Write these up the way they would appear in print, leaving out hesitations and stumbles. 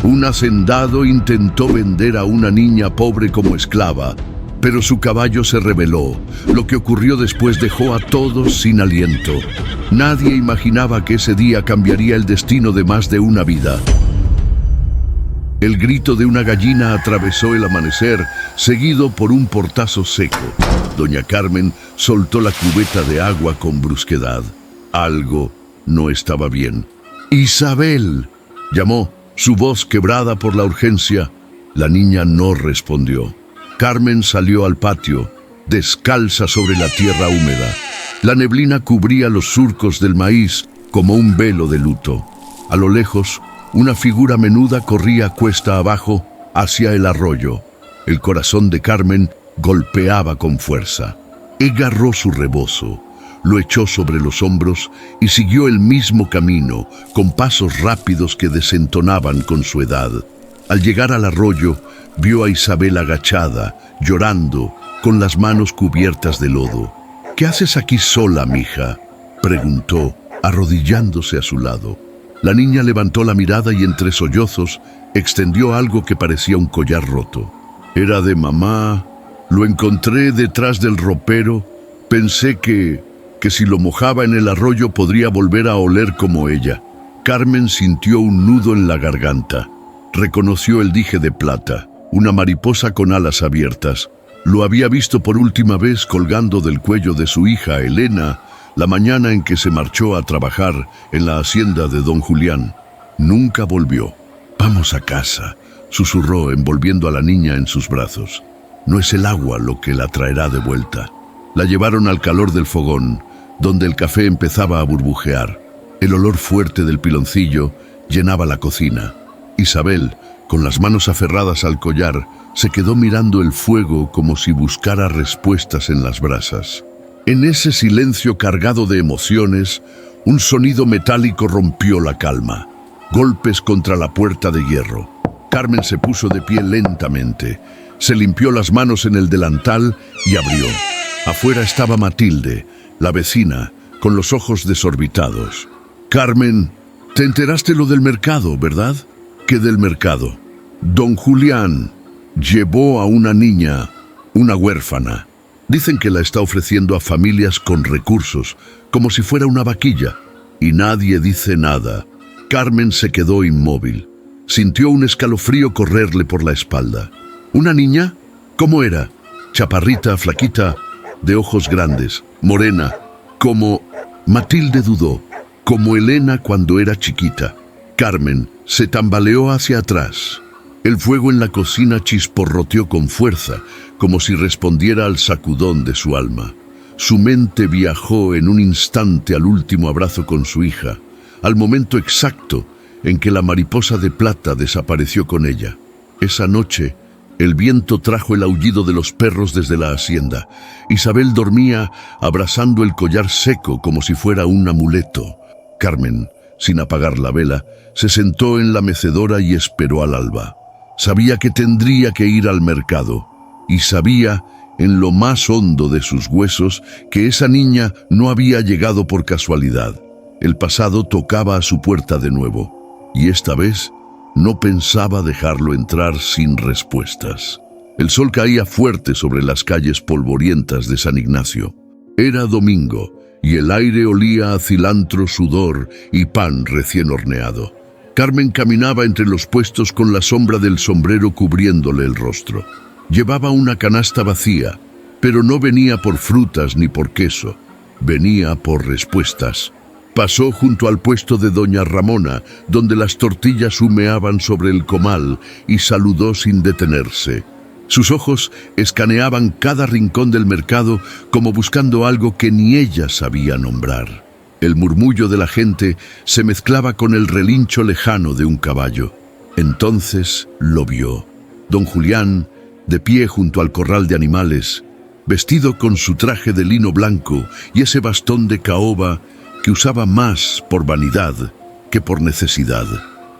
Un hacendado intentó vender a una niña pobre como esclava, pero su caballo se rebeló. Lo que ocurrió después dejó a todos sin aliento. Nadie imaginaba que ese día cambiaría el destino de más de una vida. El grito de una gallina atravesó el amanecer, seguido por un portazo seco. Doña Carmen soltó la cubeta de agua con brusquedad. Algo no estaba bien. ¡Isabel!, llamó, su voz quebrada por la urgencia. La niña no respondió. Carmen salió al patio, descalza sobre la tierra húmeda. La neblina cubría los surcos del maíz como un velo de luto. A lo lejos, una figura menuda corría cuesta abajo hacia el arroyo. El corazón de Carmen golpeaba con fuerza. Agarró su rebozo, lo echó sobre los hombros y siguió el mismo camino, con pasos rápidos que desentonaban con su edad. Al llegar al arroyo, vio a Isabel agachada, llorando, con las manos cubiertas de lodo. «¿Qué haces aquí sola, mija?», preguntó, arrodillándose a su lado. La niña levantó la mirada y entre sollozos extendió algo que parecía un collar roto. «Era de mamá. Lo encontré detrás del ropero. Pensé que si lo mojaba en el arroyo podría volver a oler como ella». Carmen sintió un nudo en la garganta. Reconoció el dije de plata, una mariposa con alas abiertas. Lo había visto por última vez colgando del cuello de su hija Elena, la mañana en que se marchó a trabajar en la hacienda de don Julián. Nunca volvió. «Vamos a casa», susurró envolviendo a la niña en sus brazos. «No es el agua lo que la traerá de vuelta». La llevaron al calor del fogón, donde el café empezaba a burbujear. El olor fuerte del piloncillo llenaba la cocina. Isabel, con las manos aferradas al collar, se quedó mirando el fuego como si buscara respuestas en las brasas. En ese silencio cargado de emociones, un sonido metálico rompió la calma. Golpes contra la puerta de hierro. Carmen se puso de pie lentamente. Se limpió las manos en el delantal y abrió. Afuera estaba Matilde, la vecina, con los ojos desorbitados. «Carmen, te enteraste lo del mercado, ¿verdad?». «¿Qué del mercado?». «Don Julián llevó a una niña, una huérfana. Dicen que la está ofreciendo a familias con recursos, como si fuera una vaquilla, y nadie dice nada». Carmen se quedó inmóvil. Sintió un escalofrío correrle por la espalda. «¿Una niña? ¿Cómo era? Chaparrita, flaquita, de ojos grandes, morena, como…». Matilde dudó, como Elena cuando era chiquita. Carmen se tambaleó hacia atrás. El fuego en la cocina chisporroteó con fuerza, como si respondiera al sacudón de su alma. Su mente viajó en un instante al último abrazo con su hija, al momento exacto en que la mariposa de plata desapareció con ella. Esa noche, el viento trajo el aullido de los perros desde la hacienda. Isabel dormía abrazando el collar seco como si fuera un amuleto. Carmen, sin apagar la vela, se sentó en la mecedora y esperó al alba. Sabía que tendría que ir al mercado, y sabía, en lo más hondo de sus huesos, que esa niña no había llegado por casualidad. El pasado tocaba a su puerta de nuevo, y esta vez no pensaba dejarlo entrar sin respuestas. El sol caía fuerte sobre las calles polvorientas de San Ignacio. Era domingo, y el aire olía a cilantro, sudor y pan recién horneado. Carmen caminaba entre los puestos con la sombra del sombrero cubriéndole el rostro. Llevaba una canasta vacía, pero no venía por frutas ni por queso. Venía por respuestas. Pasó junto al puesto de doña Ramona, donde las tortillas humeaban sobre el comal, y saludó sin detenerse. Sus ojos escaneaban cada rincón del mercado como buscando algo que ni ella sabía nombrar. El murmullo de la gente se mezclaba con el relincho lejano de un caballo. Entonces lo vio. Don Julián, de pie junto al corral de animales, vestido con su traje de lino blanco y ese bastón de caoba que usaba más por vanidad que por necesidad.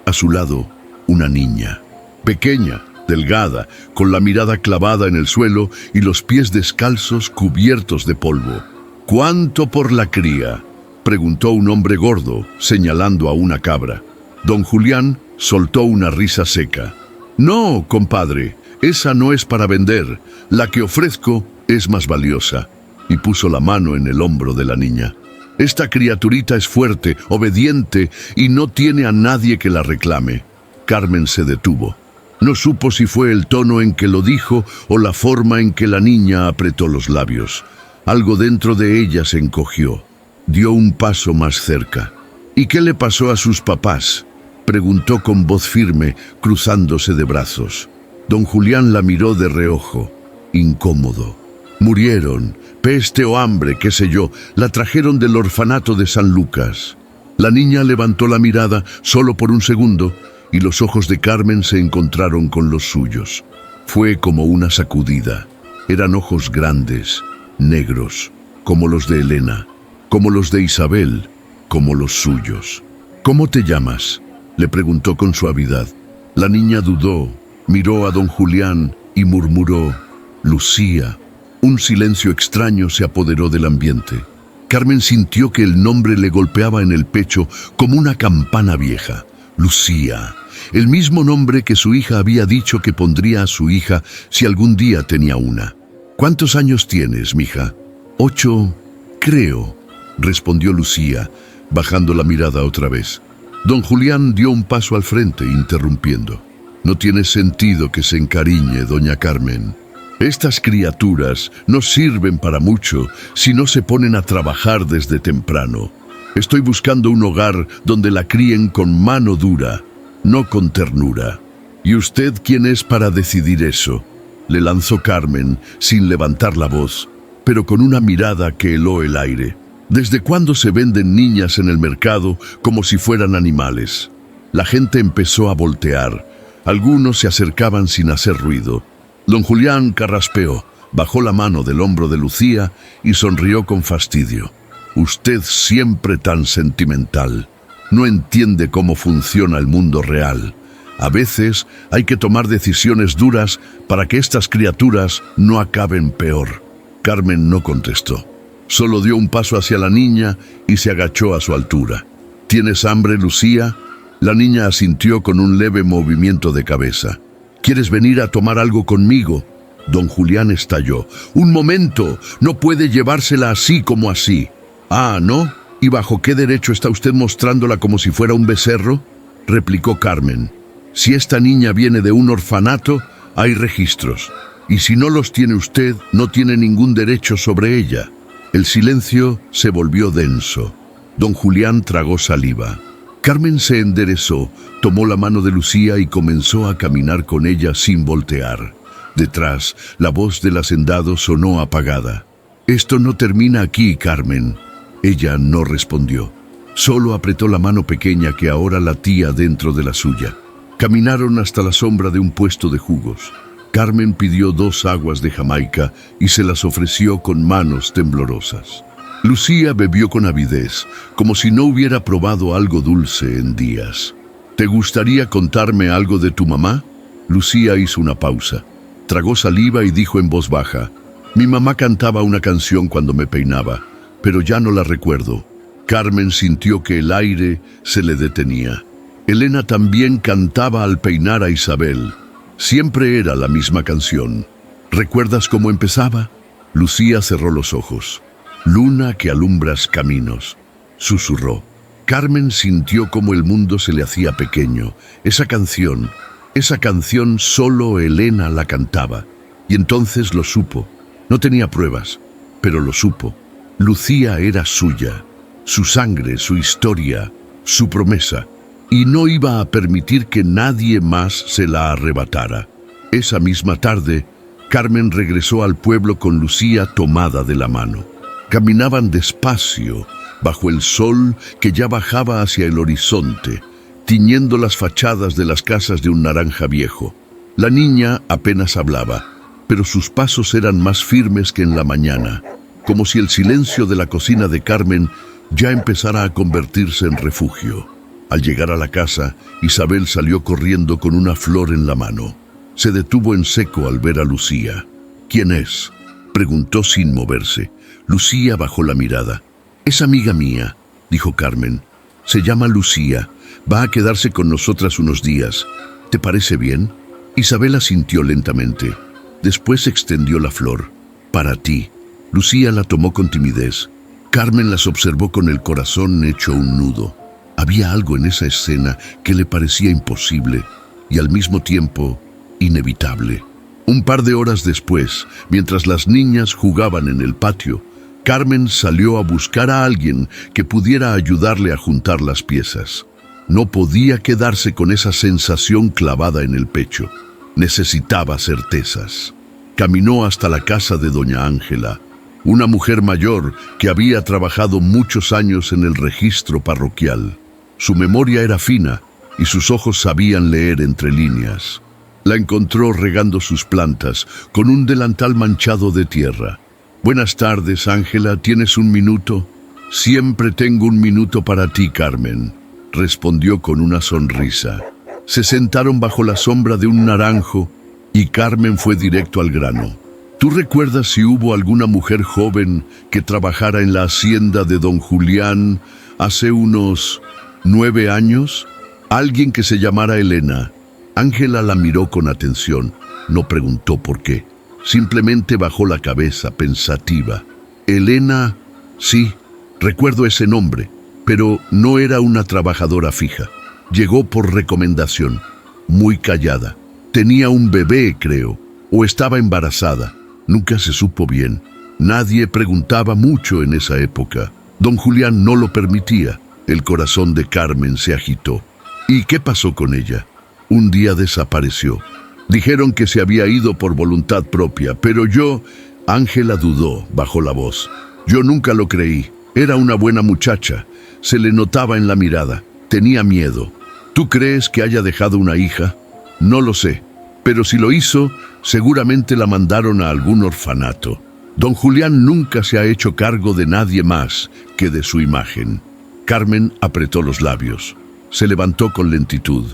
A su lado, una niña, pequeña, delgada, con la mirada clavada en el suelo y los pies descalzos cubiertos de polvo. «¿Cuánto por la cría?», preguntó un hombre gordo, señalando a una cabra. Don Julián Soltó una risa seca. No, compadre, esa no es para vender. La que ofrezco es más valiosa. Y puso la mano en el hombro de la niña. Esta criaturita es fuerte, obediente y no tiene a nadie que la reclame. Carmen se detuvo. No supo si fue el tono en que lo dijo o la forma en que la niña apretó los labios. Algo dentro de ella se encogió. Dio un paso más cerca. ¿Y qué le pasó a sus papás?, preguntó con voz firme, cruzándose de brazos. Don Julián la miró de reojo, incómodo. Murieron, peste o hambre, qué sé yo, la trajeron del orfanato de San Lucas. La niña levantó la mirada solo por un segundo y los ojos de Carmen se encontraron con los suyos. Fue como una sacudida. Eran ojos grandes, negros, como los de Elena, como los de Isabel, como los suyos. ¿Cómo te llamas?, le preguntó con suavidad. La niña dudó, miró a don Julián y murmuró: Lucía. Un silencio extraño se apoderó del ambiente. Carmen sintió que el nombre le golpeaba en el pecho como una campana vieja. Lucía, el mismo nombre que su hija había dicho que pondría a su hija si algún día tenía una. ¿Cuántos años tienes, mija? 8, creo, respondió Lucía, bajando la mirada otra vez. Don Julián dio un paso al frente, interrumpiendo. No tiene sentido que se encariñe, doña Carmen. Estas criaturas no sirven para mucho si no se ponen a trabajar desde temprano. Estoy buscando un hogar donde la críen con mano dura, no con ternura. ¿Y usted quién es para decidir eso?, le lanzó Carmen, sin levantar la voz, pero con una mirada que heló el aire. ¿Desde cuándo se venden niñas en el mercado como si fueran animales? La gente empezó a voltear. Algunos se acercaban sin hacer ruido. Don Julián carraspeó, bajó la mano del hombro de Lucía y sonrió con fastidio. Usted siempre tan sentimental. No entiende cómo funciona el mundo real. A veces hay que tomar decisiones duras para que estas criaturas no acaben peor. Carmen no contestó. Solo dio un paso hacia la niña y se agachó a su altura. ¿Tienes hambre, Lucía?, la niña asintió con un leve movimiento de cabeza. ¿Quieres venir a tomar algo conmigo? Don Julián estalló. ¡Un momento! No puede llevársela así como así. Ah, ¿no? ¿Y bajo qué derecho está usted mostrándola como si fuera un becerro?, replicó Carmen. Si esta niña viene de un orfanato, hay registros. Y si no los tiene usted, no tiene ningún derecho sobre ella. El silencio se volvió denso. Don Julián tragó saliva. Carmen se enderezó, tomó la mano de Lucía y comenzó a caminar con ella sin voltear. Detrás, la voz del hacendado sonó apagada. «Esto no termina aquí, Carmen». Ella no respondió. Solo apretó la mano pequeña que ahora latía dentro de la suya. Caminaron hasta la sombra de un puesto de jugos. Carmen pidió 2 aguas de Jamaica y se las ofreció con manos temblorosas. Lucía bebió con avidez, como si no hubiera probado algo dulce en días. ¿Te gustaría contarme algo de tu mamá? Lucía hizo una pausa. Tragó saliva y dijo en voz baja: Mi mamá cantaba una canción cuando me peinaba, pero ya no la recuerdo. Carmen sintió que el aire se le detenía. Elena también cantaba al peinar a Isabel. Siempre era la misma canción. ¿Recuerdas cómo empezaba? Lucía cerró los ojos. Luna que alumbras caminos, susurró. Carmen sintió cómo el mundo se le hacía pequeño. Esa canción solo Elena la cantaba. Y entonces lo supo. No tenía pruebas, pero lo supo. Lucía era suya, su sangre, su historia, su promesa. Y no iba a permitir que nadie más se la arrebatara. Esa misma tarde, Carmen regresó al pueblo con Lucía tomada de la mano. Caminaban despacio, bajo el sol que ya bajaba hacia el horizonte, tiñendo las fachadas de las casas de un naranja viejo. La niña apenas hablaba, pero sus pasos eran más firmes que en la mañana, como si el silencio de la cocina de Carmen ya empezara a convertirse en refugio. Al llegar a la casa, Isabel salió corriendo con una flor en la mano. Se detuvo en seco al ver a Lucía. ¿Quién es?, preguntó sin moverse. Lucía bajó la mirada. «Es amiga mía», dijo Carmen. «Se llama Lucía. Va a quedarse con nosotras unos días. ¿Te parece bien? Isabel asintió lentamente. Después extendió la flor. Para ti. Lucía la tomó con timidez. Carmen las observó con el corazón hecho un nudo. Había algo en esa escena que le parecía imposible y al mismo tiempo inevitable. Un par de horas después, mientras las niñas jugaban en el patio, Carmen salió a buscar a alguien que pudiera ayudarle a juntar las piezas. No podía quedarse con esa sensación clavada en el pecho. Necesitaba certezas. Caminó hasta la casa de doña Ángela, una mujer mayor que había trabajado muchos años en el registro parroquial. Su memoria era fina y sus ojos sabían leer entre líneas. La encontró regando sus plantas con un delantal manchado de tierra. «Buenas tardes, Ángela, ¿tienes un minuto?» «Siempre tengo un minuto para ti, Carmen», respondió con una sonrisa. Se sentaron bajo la sombra de un naranjo y Carmen fue directo al grano. «¿Tú recuerdas si hubo alguna mujer joven que trabajara en la hacienda de don Julián hace unos 9 años? Alguien que se llamara Elena». Ángela la miró con atención. No preguntó por qué. Simplemente bajó la cabeza, pensativa. «Elena, sí, recuerdo ese nombre, pero no era una trabajadora fija. Llegó por recomendación, muy callada. Tenía un bebé, creo, o estaba embarazada. Nunca se supo bien. Nadie preguntaba mucho en esa época. Don Julián no lo permitía». El corazón de Carmen se agitó. «¿Y qué pasó con ella?» «Un día desapareció. Dijeron que se había ido por voluntad propia, pero yo...» Ángela dudó, bajó la voz. «Yo nunca lo creí. Era una buena muchacha. Se le notaba en la mirada. Tenía miedo. ¿Tú crees que haya dejado una hija?» «No lo sé. Pero si lo hizo, seguramente la mandaron a algún orfanato. Don Julián nunca se ha hecho cargo de nadie más que de su imagen». Carmen apretó los labios. Se levantó con lentitud.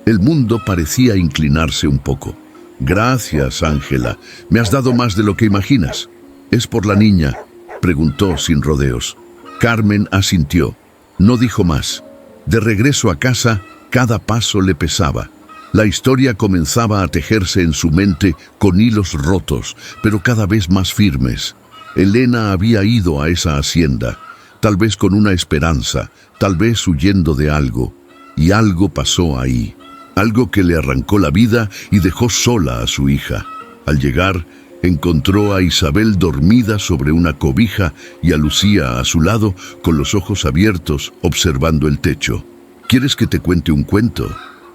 El mundo parecía inclinarse un poco. «Gracias, Ángela. Me has dado más de lo que imaginas». «¿Es por la niña?», preguntó sin rodeos. Carmen asintió. No dijo más. De regreso a casa, cada paso le pesaba. La historia comenzaba a tejerse en su mente con hilos rotos, pero cada vez más firmes. Elena había ido a esa hacienda, tal vez con una esperanza, tal vez huyendo de algo. Y algo pasó ahí. Algo que le arrancó la vida y dejó sola a su hija. Al llegar, encontró a Isabel dormida sobre una cobija y a Lucía a su lado, con los ojos abiertos, observando el techo. «¿Quieres que te cuente un cuento?»,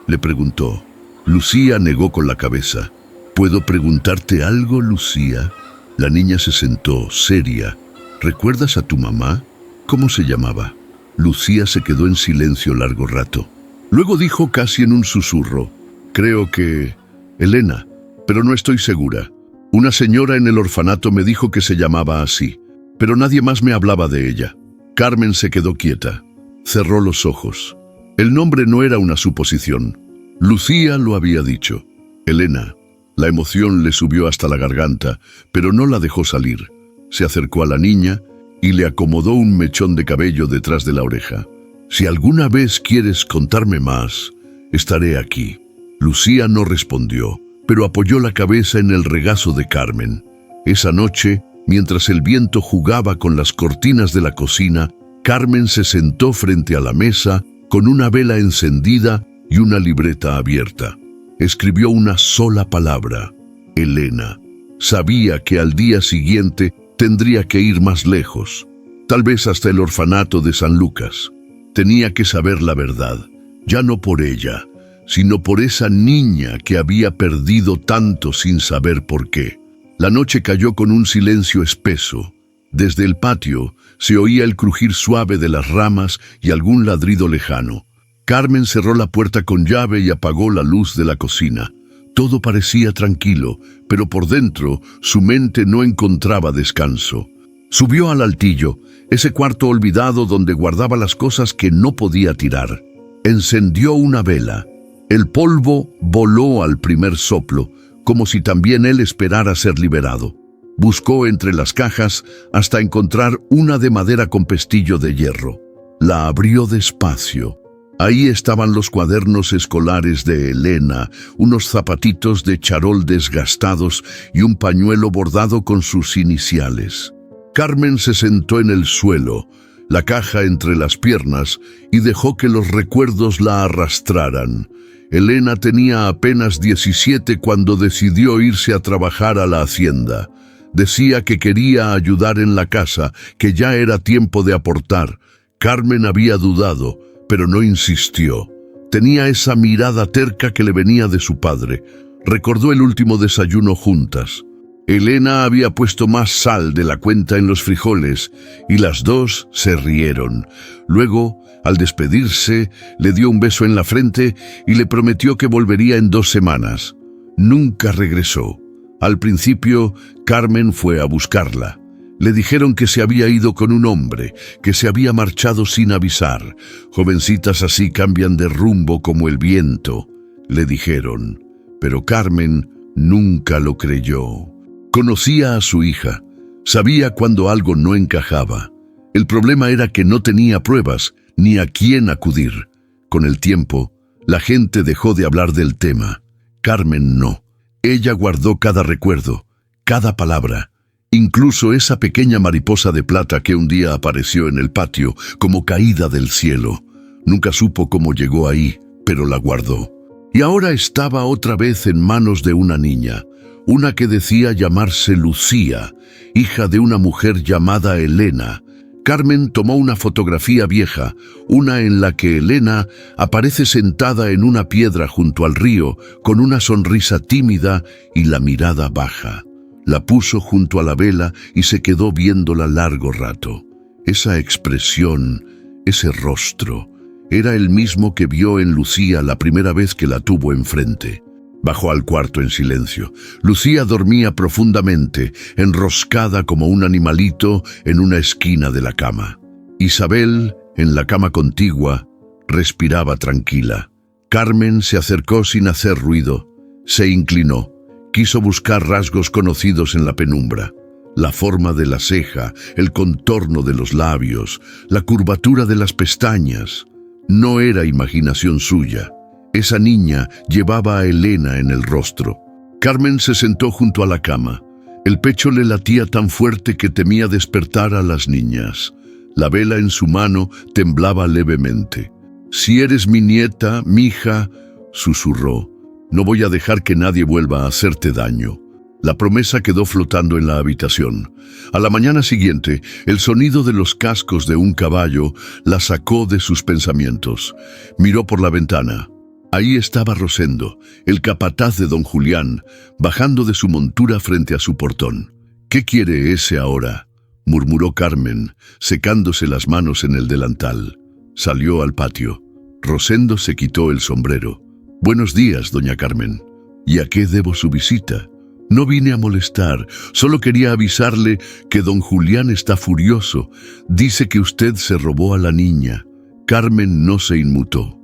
le preguntó. Lucía negó con la cabeza. «¿Puedo preguntarte algo, Lucía?». La niña se sentó, seria. «¿Recuerdas a tu mamá? ¿Cómo se llamaba?». Lucía se quedó en silencio largo rato. Luego dijo casi en un susurro: «Creo que... Elena, pero no estoy segura. Una señora en el orfanato me dijo que se llamaba así, pero nadie más me hablaba de ella». Carmen se quedó quieta. Cerró los ojos. El nombre no era una suposición. Lucía lo había dicho. Elena. La emoción le subió hasta la garganta, pero no la dejó salir. Se acercó a la niña y le acomodó un mechón de cabello detrás de la oreja. «Si alguna vez quieres contarme más, estaré aquí». Lucía no respondió, pero apoyó la cabeza en el regazo de Carmen. Esa noche, mientras el viento jugaba con las cortinas de la cocina, Carmen se sentó frente a la mesa con una vela encendida y una libreta abierta. Escribió una sola palabra: Elena. Sabía que al día siguiente tendría que ir más lejos, tal vez hasta el orfanato de San Lucas. Tenía que saber la verdad, ya no por ella, sino por esa niña que había perdido tanto sin saber por qué. La noche cayó con un silencio espeso. Desde el patio se oía el crujir suave de las ramas y algún ladrido lejano. Carmen cerró la puerta con llave y apagó la luz de la cocina. Todo parecía tranquilo, pero por dentro su mente no encontraba descanso. Subió al altillo, ese cuarto olvidado donde guardaba las cosas que no podía tirar. Encendió una vela. El polvo voló al primer soplo, como si también él esperara ser liberado. Buscó entre las cajas hasta encontrar una de madera con pestillo de hierro. La abrió despacio. Ahí estaban los cuadernos escolares de Elena, unos zapatitos de charol desgastados y un pañuelo bordado con sus iniciales. Carmen se sentó en el suelo, la caja entre las piernas, y dejó que los recuerdos la arrastraran. Elena tenía apenas 17 cuando decidió irse a trabajar a la hacienda. Decía que quería ayudar en la casa, que ya era tiempo de aportar. Carmen había dudado, pero no insistió. Tenía esa mirada terca que le venía de su padre. Recordó el último desayuno juntas. Elena había puesto más sal de la cuenta en los frijoles y las dos se rieron. Luego, al despedirse, le dio un beso en la frente y le prometió que volvería en 2 semanas. Nunca regresó. Al principio, Carmen fue a buscarla. Le dijeron que se había ido con un hombre, que se había marchado sin avisar. Jovencitas así cambian de rumbo como el viento, le dijeron. Pero Carmen nunca lo creyó. Conocía a su hija, sabía cuando algo no encajaba. El problema era que no tenía pruebas ni a quién acudir. Con el tiempo, la gente dejó de hablar del tema. Carmen no. Ella guardó cada recuerdo, cada palabra. Incluso esa pequeña mariposa de plata que un día apareció en el patio como caída del cielo. Nunca supo cómo llegó ahí, pero la guardó. Y ahora estaba otra vez en manos de una niña, una que decía llamarse Lucía, hija de una mujer llamada Elena. Carmen tomó una fotografía vieja, una en la que Elena aparece sentada en una piedra junto al río, con una sonrisa tímida y la mirada baja. La puso junto a la vela y se quedó viéndola largo rato. Esa expresión, ese rostro, era el mismo que vio en Lucía la primera vez que la tuvo enfrente. Bajó al cuarto en silencio. Lucía dormía profundamente, enroscada como un animalito en una esquina de la cama. Isabel, en la cama contigua, respiraba tranquila. Carmen se acercó sin hacer ruido. Se inclinó. Quiso buscar rasgos conocidos en la penumbra. La forma de la ceja, el contorno de los labios, la curvatura de las pestañas. No era imaginación suya. Esa niña llevaba a Elena en el rostro. Carmen se sentó junto a la cama. El pecho le latía tan fuerte que temía despertar a las niñas. La vela en su mano temblaba levemente. «Si eres mi nieta, mija», susurró, «no voy a dejar que nadie vuelva a hacerte daño». La promesa quedó flotando en la habitación. A la mañana siguiente, el sonido de los cascos de un caballo la sacó de sus pensamientos. Miró por la ventana. Ahí estaba Rosendo, el capataz de don Julián, bajando de su montura frente a su portón. «¿Qué quiere ese ahora?», murmuró Carmen, secándose las manos en el delantal. Salió al patio. Rosendo se quitó el sombrero. «Buenos días, doña Carmen. ¿Y a qué debo su visita?» «No vine a molestar, solo quería avisarle que don Julián está furioso. Dice que usted se robó a la niña». Carmen no se inmutó.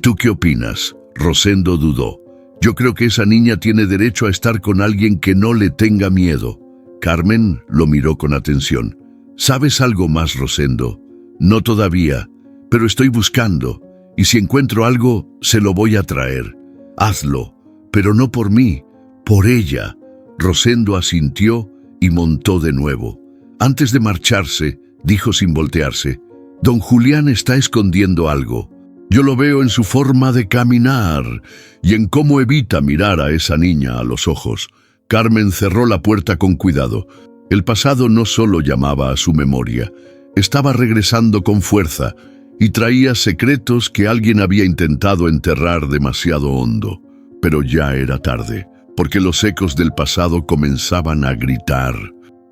«¿Tú qué opinas?», Rosendo dudó. «Yo creo que esa niña tiene derecho a estar con alguien que no le tenga miedo». Carmen lo miró con atención. «¿Sabes algo más, Rosendo?» «No todavía, pero estoy buscando, y si encuentro algo, se lo voy a traer». «Hazlo, pero no por mí, por ella». Rosendo asintió y montó de nuevo. Antes de marcharse, dijo sin voltearse, «Don Julián está escondiendo algo. Yo lo veo en su forma de caminar y en cómo evita mirar a esa niña a los ojos». Carmen cerró la puerta con cuidado. El pasado no solo llamaba a su memoria, estaba regresando con fuerza y traía secretos que alguien había intentado enterrar demasiado hondo. Pero ya era tarde, porque los ecos del pasado comenzaban a gritar.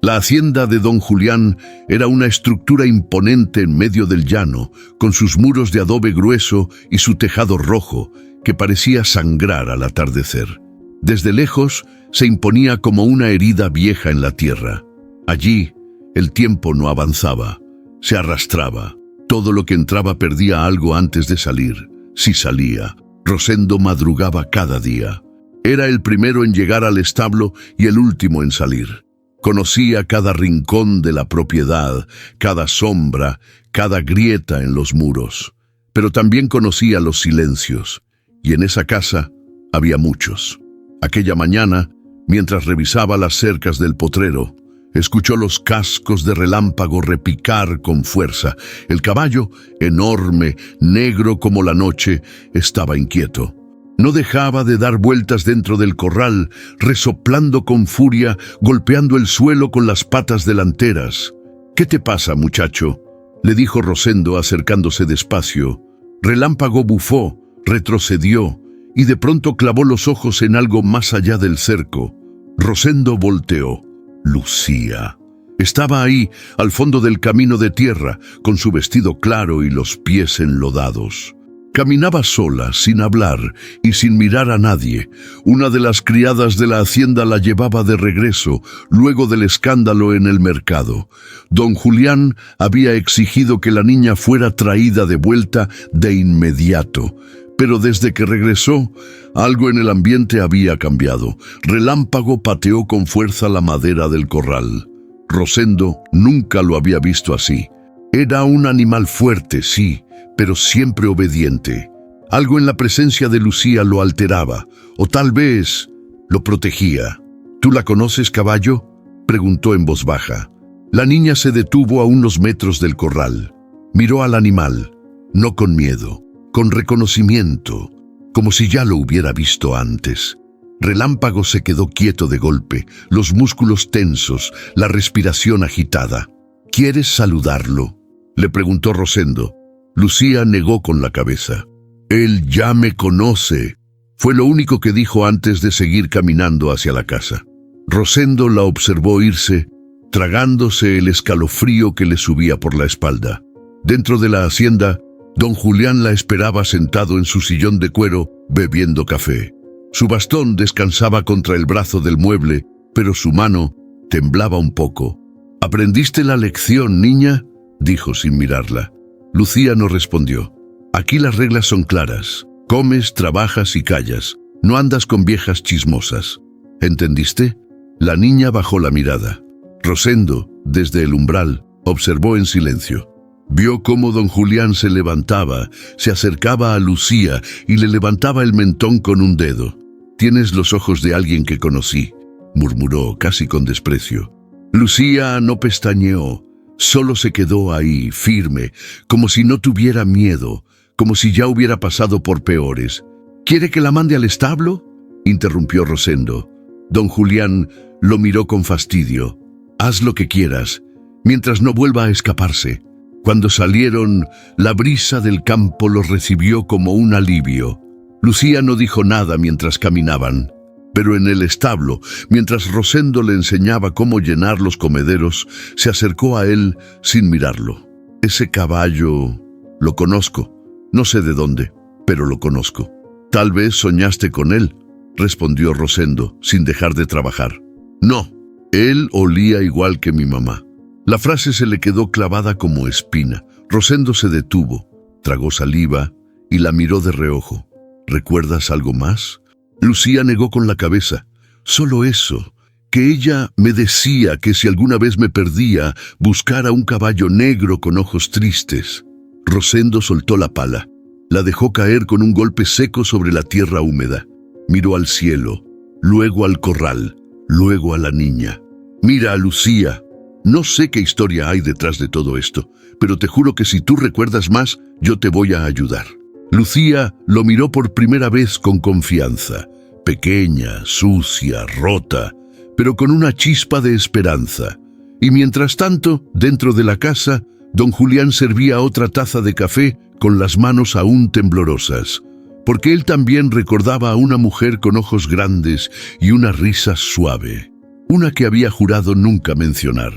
La hacienda de don Julián era una estructura imponente en medio del llano, con sus muros de adobe grueso y su tejado rojo, que parecía sangrar al atardecer. Desde lejos se imponía como una herida vieja en la tierra. Allí el tiempo no avanzaba, se arrastraba. Todo lo que entraba perdía algo antes de salir. Si salía, Rosendo madrugaba cada día. Era el primero en llegar al establo y el último en salir. Conocía cada rincón de la propiedad, cada sombra, cada grieta en los muros. pero también conocía los silencios, y en esa casa había muchos. Aquella mañana, mientras revisaba las cercas del potrero, escuchó los cascos de relámpago repicar con fuerza. El caballo, enorme, negro como la noche, estaba inquieto. No dejaba de dar vueltas dentro del corral, resoplando con furia, golpeando el suelo con las patas delanteras. «¿Qué te pasa, muchacho?», le dijo Rosendo acercándose despacio. Relámpago bufó, retrocedió, y de pronto clavó los ojos en algo más allá del cerco. Rosendo volteó. Lucía. Estaba ahí, al fondo del camino de tierra, con su vestido claro y los pies enlodados. Caminaba sola, sin hablar y sin mirar a nadie. Una de las criadas de la hacienda la llevaba de regreso, luego del escándalo en el mercado. Don Julián había exigido que la niña fuera traída de vuelta de inmediato. Pero desde que regresó, algo en el ambiente había cambiado. Relámpago pateó con fuerza la madera del corral. Rosendo nunca lo había visto así. Era un animal fuerte, sí, pero siempre obediente. Algo en la presencia de Lucía lo alteraba, o tal vez lo protegía. ¿Tú la conoces, caballo?, preguntó en voz baja. La niña se detuvo a unos metros del corral. Miró al animal, no con miedo, con reconocimiento, como si ya lo hubiera visto antes. Relámpago se quedó quieto de golpe, los músculos tensos, la respiración agitada. ¿Quieres saludarlo?, le preguntó Rosendo. Lucía negó con la cabeza. «Él ya me conoce», fue lo único que dijo antes de seguir caminando hacia la casa. Rosendo la observó irse, tragándose el escalofrío que le subía por la espalda. Dentro de la hacienda, don Julián la esperaba sentado en su sillón de cuero, bebiendo café. Su bastón descansaba contra el brazo del mueble, pero su mano temblaba un poco. «¿Aprendiste la lección, niña?», dijo sin mirarla. Lucía no respondió. «Aquí las reglas son claras. Comes, trabajas y callas. No andas con viejas chismosas. ¿Entendiste?». La niña bajó la mirada. Rosendo, desde el umbral, observó en silencio. Vio cómo don Julián se levantaba, se acercaba a Lucía y le levantaba el mentón con un dedo. «Tienes los ojos de alguien que conocí», murmuró casi con desprecio. Lucía no pestañeó, solo se quedó ahí, firme, como si no tuviera miedo, como si ya hubiera pasado por peores. «¿Quiere que la mande al establo?», interrumpió Rosendo. Don Julián lo miró con fastidio. «Haz lo que quieras, mientras no vuelva a escaparse». Cuando salieron, la brisa del campo los recibió como un alivio. Lucía no dijo nada mientras caminaban, pero en el establo, mientras Rosendo le enseñaba cómo llenar los comederos, se acercó a él sin mirarlo. «Ese caballo lo conozco, no sé de dónde, pero lo conozco». «Tal vez soñaste con él», respondió Rosendo, sin dejar de trabajar. «No, él olía igual que mi mamá». La frase se le quedó clavada como espina. Rosendo se detuvo, tragó saliva y la miró de reojo. «¿Recuerdas algo más?». Lucía negó con la cabeza. «Solo eso, que ella me decía que si alguna vez me perdía, buscara un caballo negro con ojos tristes». Rosendo soltó la pala. La dejó caer con un golpe seco sobre la tierra húmeda. Miró al cielo, luego al corral, luego a la niña. «Mira a Lucía. No sé qué historia hay detrás de todo esto, pero te juro que si tú recuerdas más, yo te voy a ayudar». Lucía lo miró por primera vez con confianza, pequeña, sucia, rota, pero con una chispa de esperanza. Y mientras tanto, dentro de la casa, don Julián servía otra taza de café con las manos aún temblorosas, porque él también recordaba a una mujer con ojos grandes y una risa suave, una que había jurado nunca mencionar.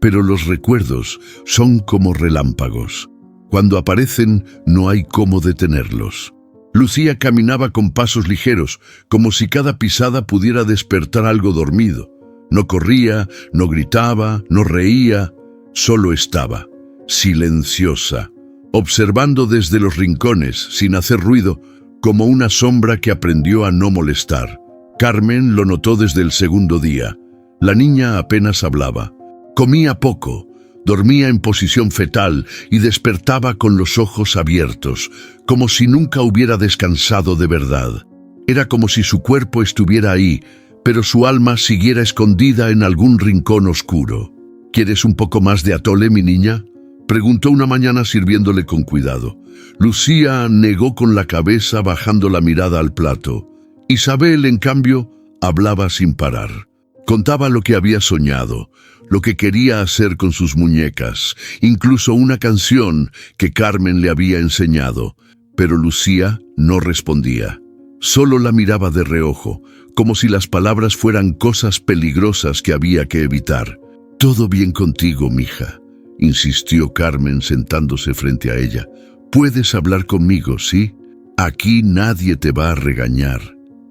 Pero los recuerdos son como relámpagos. Cuando aparecen, no hay cómo detenerlos. Lucía caminaba con pasos ligeros, como si cada pisada pudiera despertar algo dormido. No corría, no gritaba, no reía, solo estaba, silenciosa, observando desde los rincones, sin hacer ruido, como una sombra que aprendió a no molestar. Carmen lo notó desde el segundo día. La niña apenas hablaba. Comía poco, Dormía en posición fetal y despertaba con los ojos abiertos, como si nunca hubiera descansado de verdad. Era como si su cuerpo estuviera ahí, pero su alma siguiera escondida en algún rincón oscuro. ¿Quieres un poco más de atole, mi niña?, preguntó una mañana sirviéndole con cuidado. Lucía negó con la cabeza, bajando la mirada al plato. Isabel, en cambio, hablaba sin parar. Contaba lo que había soñado, lo que quería hacer con sus muñecas, incluso una canción que Carmen le había enseñado. Pero Lucía no respondía. Solo la miraba de reojo, como si las palabras fueran cosas peligrosas que había que evitar. «Todo bien contigo, mija», insistió Carmen sentándose frente a ella. «Puedes hablar conmigo, ¿sí? Aquí nadie te va a regañar.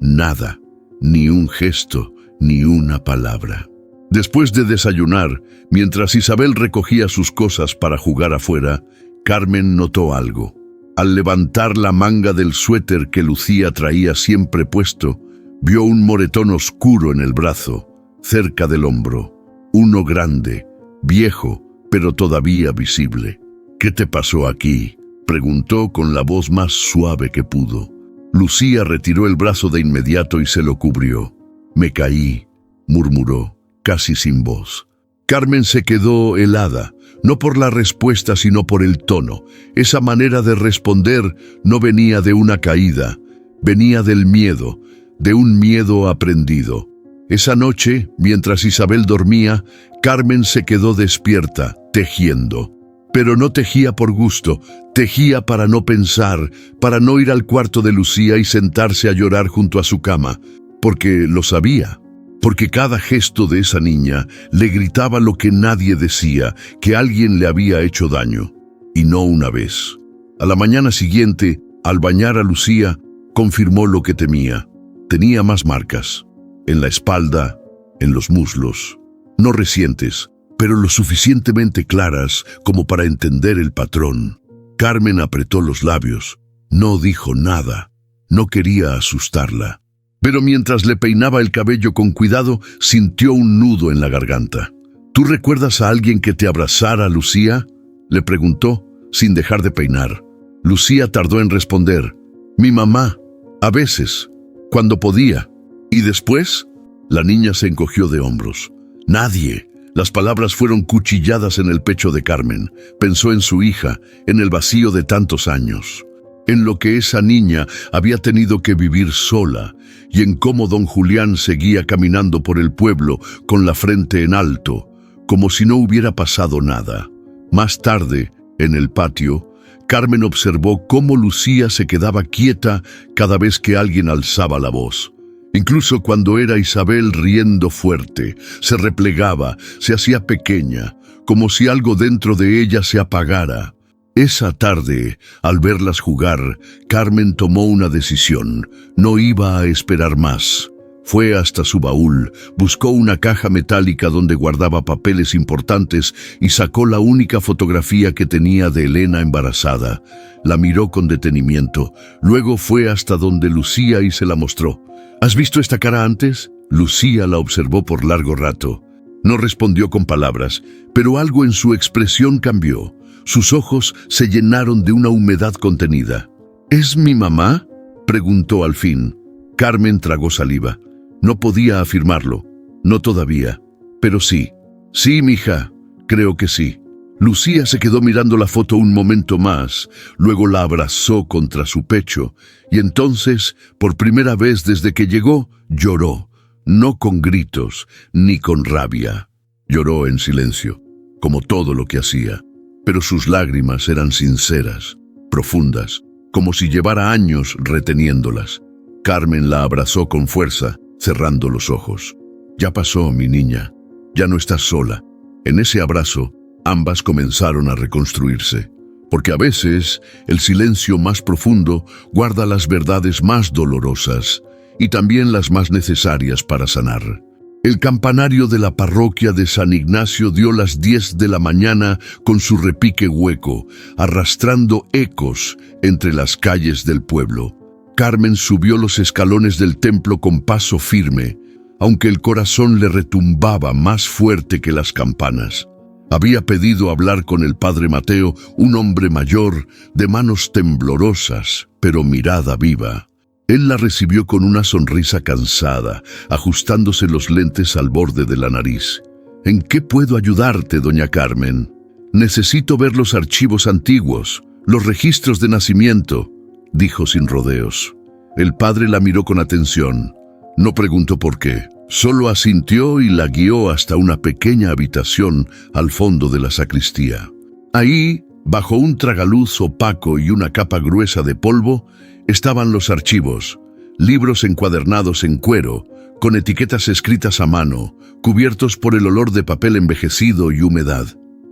Nada. Ni un gesto, ni una palabra». Después de desayunar, mientras Isabel recogía sus cosas para jugar afuera, Carmen notó algo. Al levantar la manga del suéter que Lucía traía siempre puesto, vio un moretón oscuro en el brazo, cerca del hombro. Uno grande, viejo, pero todavía visible. «¿Qué te pasó aquí?», preguntó con la voz más suave que pudo. Lucía retiró el brazo de inmediato y se lo cubrió. «Me caí», murmuró, casi sin voz. Carmen se quedó helada, no por la respuesta sino por el tono. Esa manera de responder no venía de una caída, venía del miedo, de un miedo aprendido. Esa noche, mientras Isabel dormía, Carmen se quedó despierta, tejiendo. Pero no tejía por gusto, tejía para no pensar, para no ir al cuarto de Lucía y sentarse a llorar junto a su cama, porque lo sabía. Porque cada gesto de esa niña le gritaba lo que nadie decía, que alguien le había hecho daño. Y no una vez. A la mañana siguiente, al bañar a Lucía, confirmó lo que temía. Tenía más marcas. En la espalda, en los muslos. No recientes, pero lo suficientemente claras como para entender el patrón. Carmen apretó los labios. No dijo nada. No quería asustarla. Pero mientras le peinaba el cabello con cuidado, sintió un nudo en la garganta. «¿Tú recuerdas a alguien que te abrazara, Lucía?», le preguntó, sin dejar de peinar. Lucía tardó en responder. «Mi mamá, a veces, cuando podía». «¿Y después?». La niña se encogió de hombros. «Nadie». Las palabras fueron cuchilladas en el pecho de Carmen. Pensó en su hija, en el vacío de tantos años, en lo que esa niña había tenido que vivir sola, y en cómo don Julián seguía caminando por el pueblo con la frente en alto, como si no hubiera pasado nada. Más tarde, en el patio, Carmen observó cómo Lucía se quedaba quieta cada vez que alguien alzaba la voz. Incluso cuando era Isabel riendo fuerte, se replegaba, se hacía pequeña, como si algo dentro de ella se apagara. Esa tarde, al verlas jugar, Carmen tomó una decisión. No iba a esperar más. Fue hasta su baúl, buscó una caja metálica donde guardaba papeles importantes y sacó la única fotografía que tenía de Elena embarazada. La miró con detenimiento. Luego fue hasta donde Lucía y se la mostró. «¿Has visto esta cara antes?». Lucía la observó por largo rato. No respondió con palabras, pero algo en su expresión cambió. Sus ojos se llenaron de una humedad contenida. «¿Es mi mamá?», preguntó al fin. Carmen tragó saliva. No podía afirmarlo. No todavía. Pero sí. «Sí, mija, creo que sí». Lucía se quedó mirando la foto un momento más, luego la abrazó contra su pecho, y entonces, por primera vez desde que llegó, lloró, no con gritos, ni con rabia. Lloró en silencio, como todo lo que hacía, pero sus lágrimas eran sinceras, profundas, como si llevara años reteniéndolas. Carmen la abrazó con fuerza, cerrando los ojos. «Ya pasó, mi niña, ya no estás sola». En ese abrazo, ambas comenzaron a reconstruirse, porque a veces el silencio más profundo guarda las verdades más dolorosas y también las más necesarias para sanar. El campanario de la parroquia de San Ignacio dio las 10 de la mañana con su repique hueco, arrastrando ecos entre las calles del pueblo. Carmen subió los escalones del templo con paso firme, aunque el corazón le retumbaba más fuerte que las campanas. Había pedido hablar con el padre Mateo, un hombre mayor, de manos temblorosas, pero mirada viva. Él la recibió con una sonrisa cansada, ajustándose los lentes al borde de la nariz. «¿En qué puedo ayudarte, doña Carmen?» «Necesito ver los archivos antiguos, los registros de nacimiento», dijo sin rodeos. El padre la miró con atención. No preguntó por qué. Solo asintió y la guió hasta una pequeña habitación al fondo de la sacristía. Ahí, bajo un tragaluz opaco y una capa gruesa de polvo, estaban los archivos, libros encuadernados en cuero, con etiquetas escritas a mano, cubiertos por el olor de papel envejecido y humedad.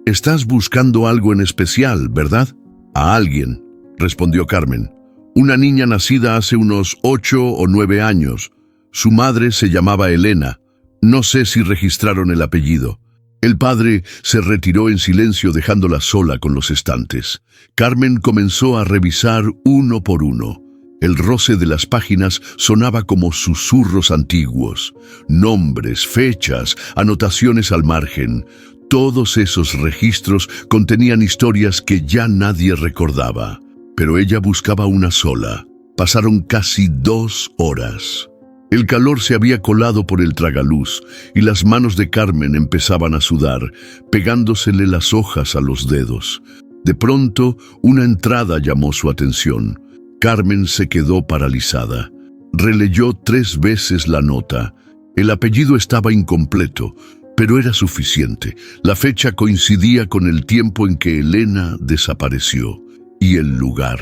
«Estás buscando algo en especial, ¿verdad?» «A alguien», respondió Carmen. «Una niña nacida hace unos 8 o 9 años. Su madre se llamaba Elena. No sé si registraron el apellido». El padre se retiró en silencio dejándola sola con los estantes. Carmen comenzó a revisar uno por uno. El roce de las páginas sonaba como susurros antiguos. Nombres, fechas, anotaciones al margen. Todos esos registros contenían historias que ya nadie recordaba. Pero ella buscaba una sola. Pasaron casi 2 horas. El calor se había colado por el tragaluz y las manos de Carmen empezaban a sudar, pegándosele las hojas a los dedos. De pronto, una entrada llamó su atención. Carmen se quedó paralizada. Releyó 3 veces la nota. El apellido estaba incompleto, pero era suficiente. La fecha coincidía con el tiempo en que Elena desapareció. Y el lugar,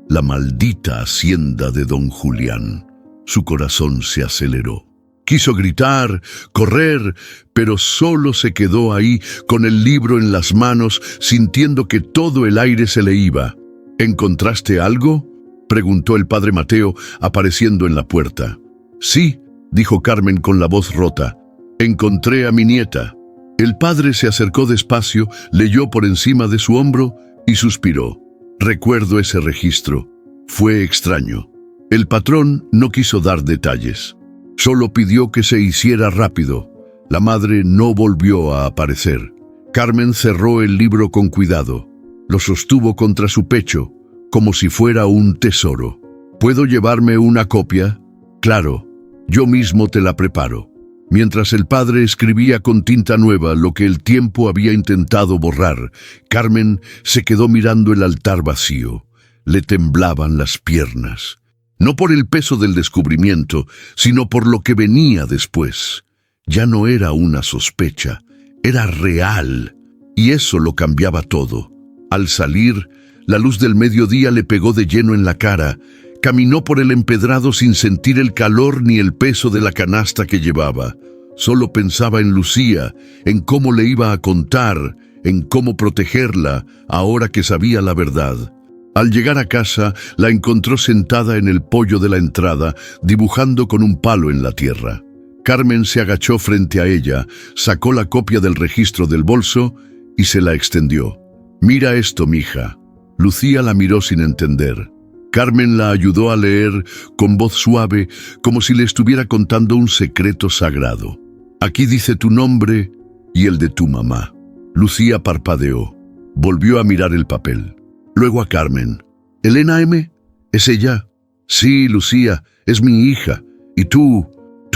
la maldita hacienda de don Julián. Su corazón se aceleró. Quiso gritar, correr, pero solo se quedó ahí con el libro en las manos, sintiendo que todo el aire se le iba. «¿Encontraste algo?», preguntó el padre Mateo, apareciendo en la puerta. «Sí», dijo Carmen con la voz rota. «Encontré a mi nieta». El padre se acercó despacio, leyó por encima de su hombro y suspiró. «Recuerdo ese registro. Fue extraño». El patrón no quiso dar detalles. Solo pidió que se hiciera rápido. La madre no volvió a aparecer. Carmen cerró el libro con cuidado. Lo sostuvo contra su pecho, como si fuera un tesoro. «¿Puedo llevarme una copia?» «Claro, yo mismo te la preparo». Mientras el padre escribía con tinta nueva lo que el tiempo había intentado borrar, Carmen se quedó mirando el altar vacío. Le temblaban las piernas. No por el peso del descubrimiento, sino por lo que venía después. Ya no era una sospecha, era real, y eso lo cambiaba todo. Al salir, la luz del mediodía le pegó de lleno en la cara. Caminó por el empedrado sin sentir el calor ni el peso de la canasta que llevaba. Solo pensaba en Lucía, en cómo le iba a contar, en cómo protegerla, ahora que sabía la verdad. Al llegar a casa, la encontró sentada en el poyo de la entrada, dibujando con un palo en la tierra. Carmen se agachó frente a ella, sacó la copia del registro del bolso y se la extendió. «Mira esto, mija». Lucía la miró sin entender. Carmen la ayudó a leer con voz suave, como si le estuviera contando un secreto sagrado. «Aquí dice tu nombre y el de tu mamá». Lucía parpadeó. Volvió a mirar el papel. Luego a Carmen. «¿Elena M? ¿Es ella?» «Sí, Lucía, es mi hija. Y tú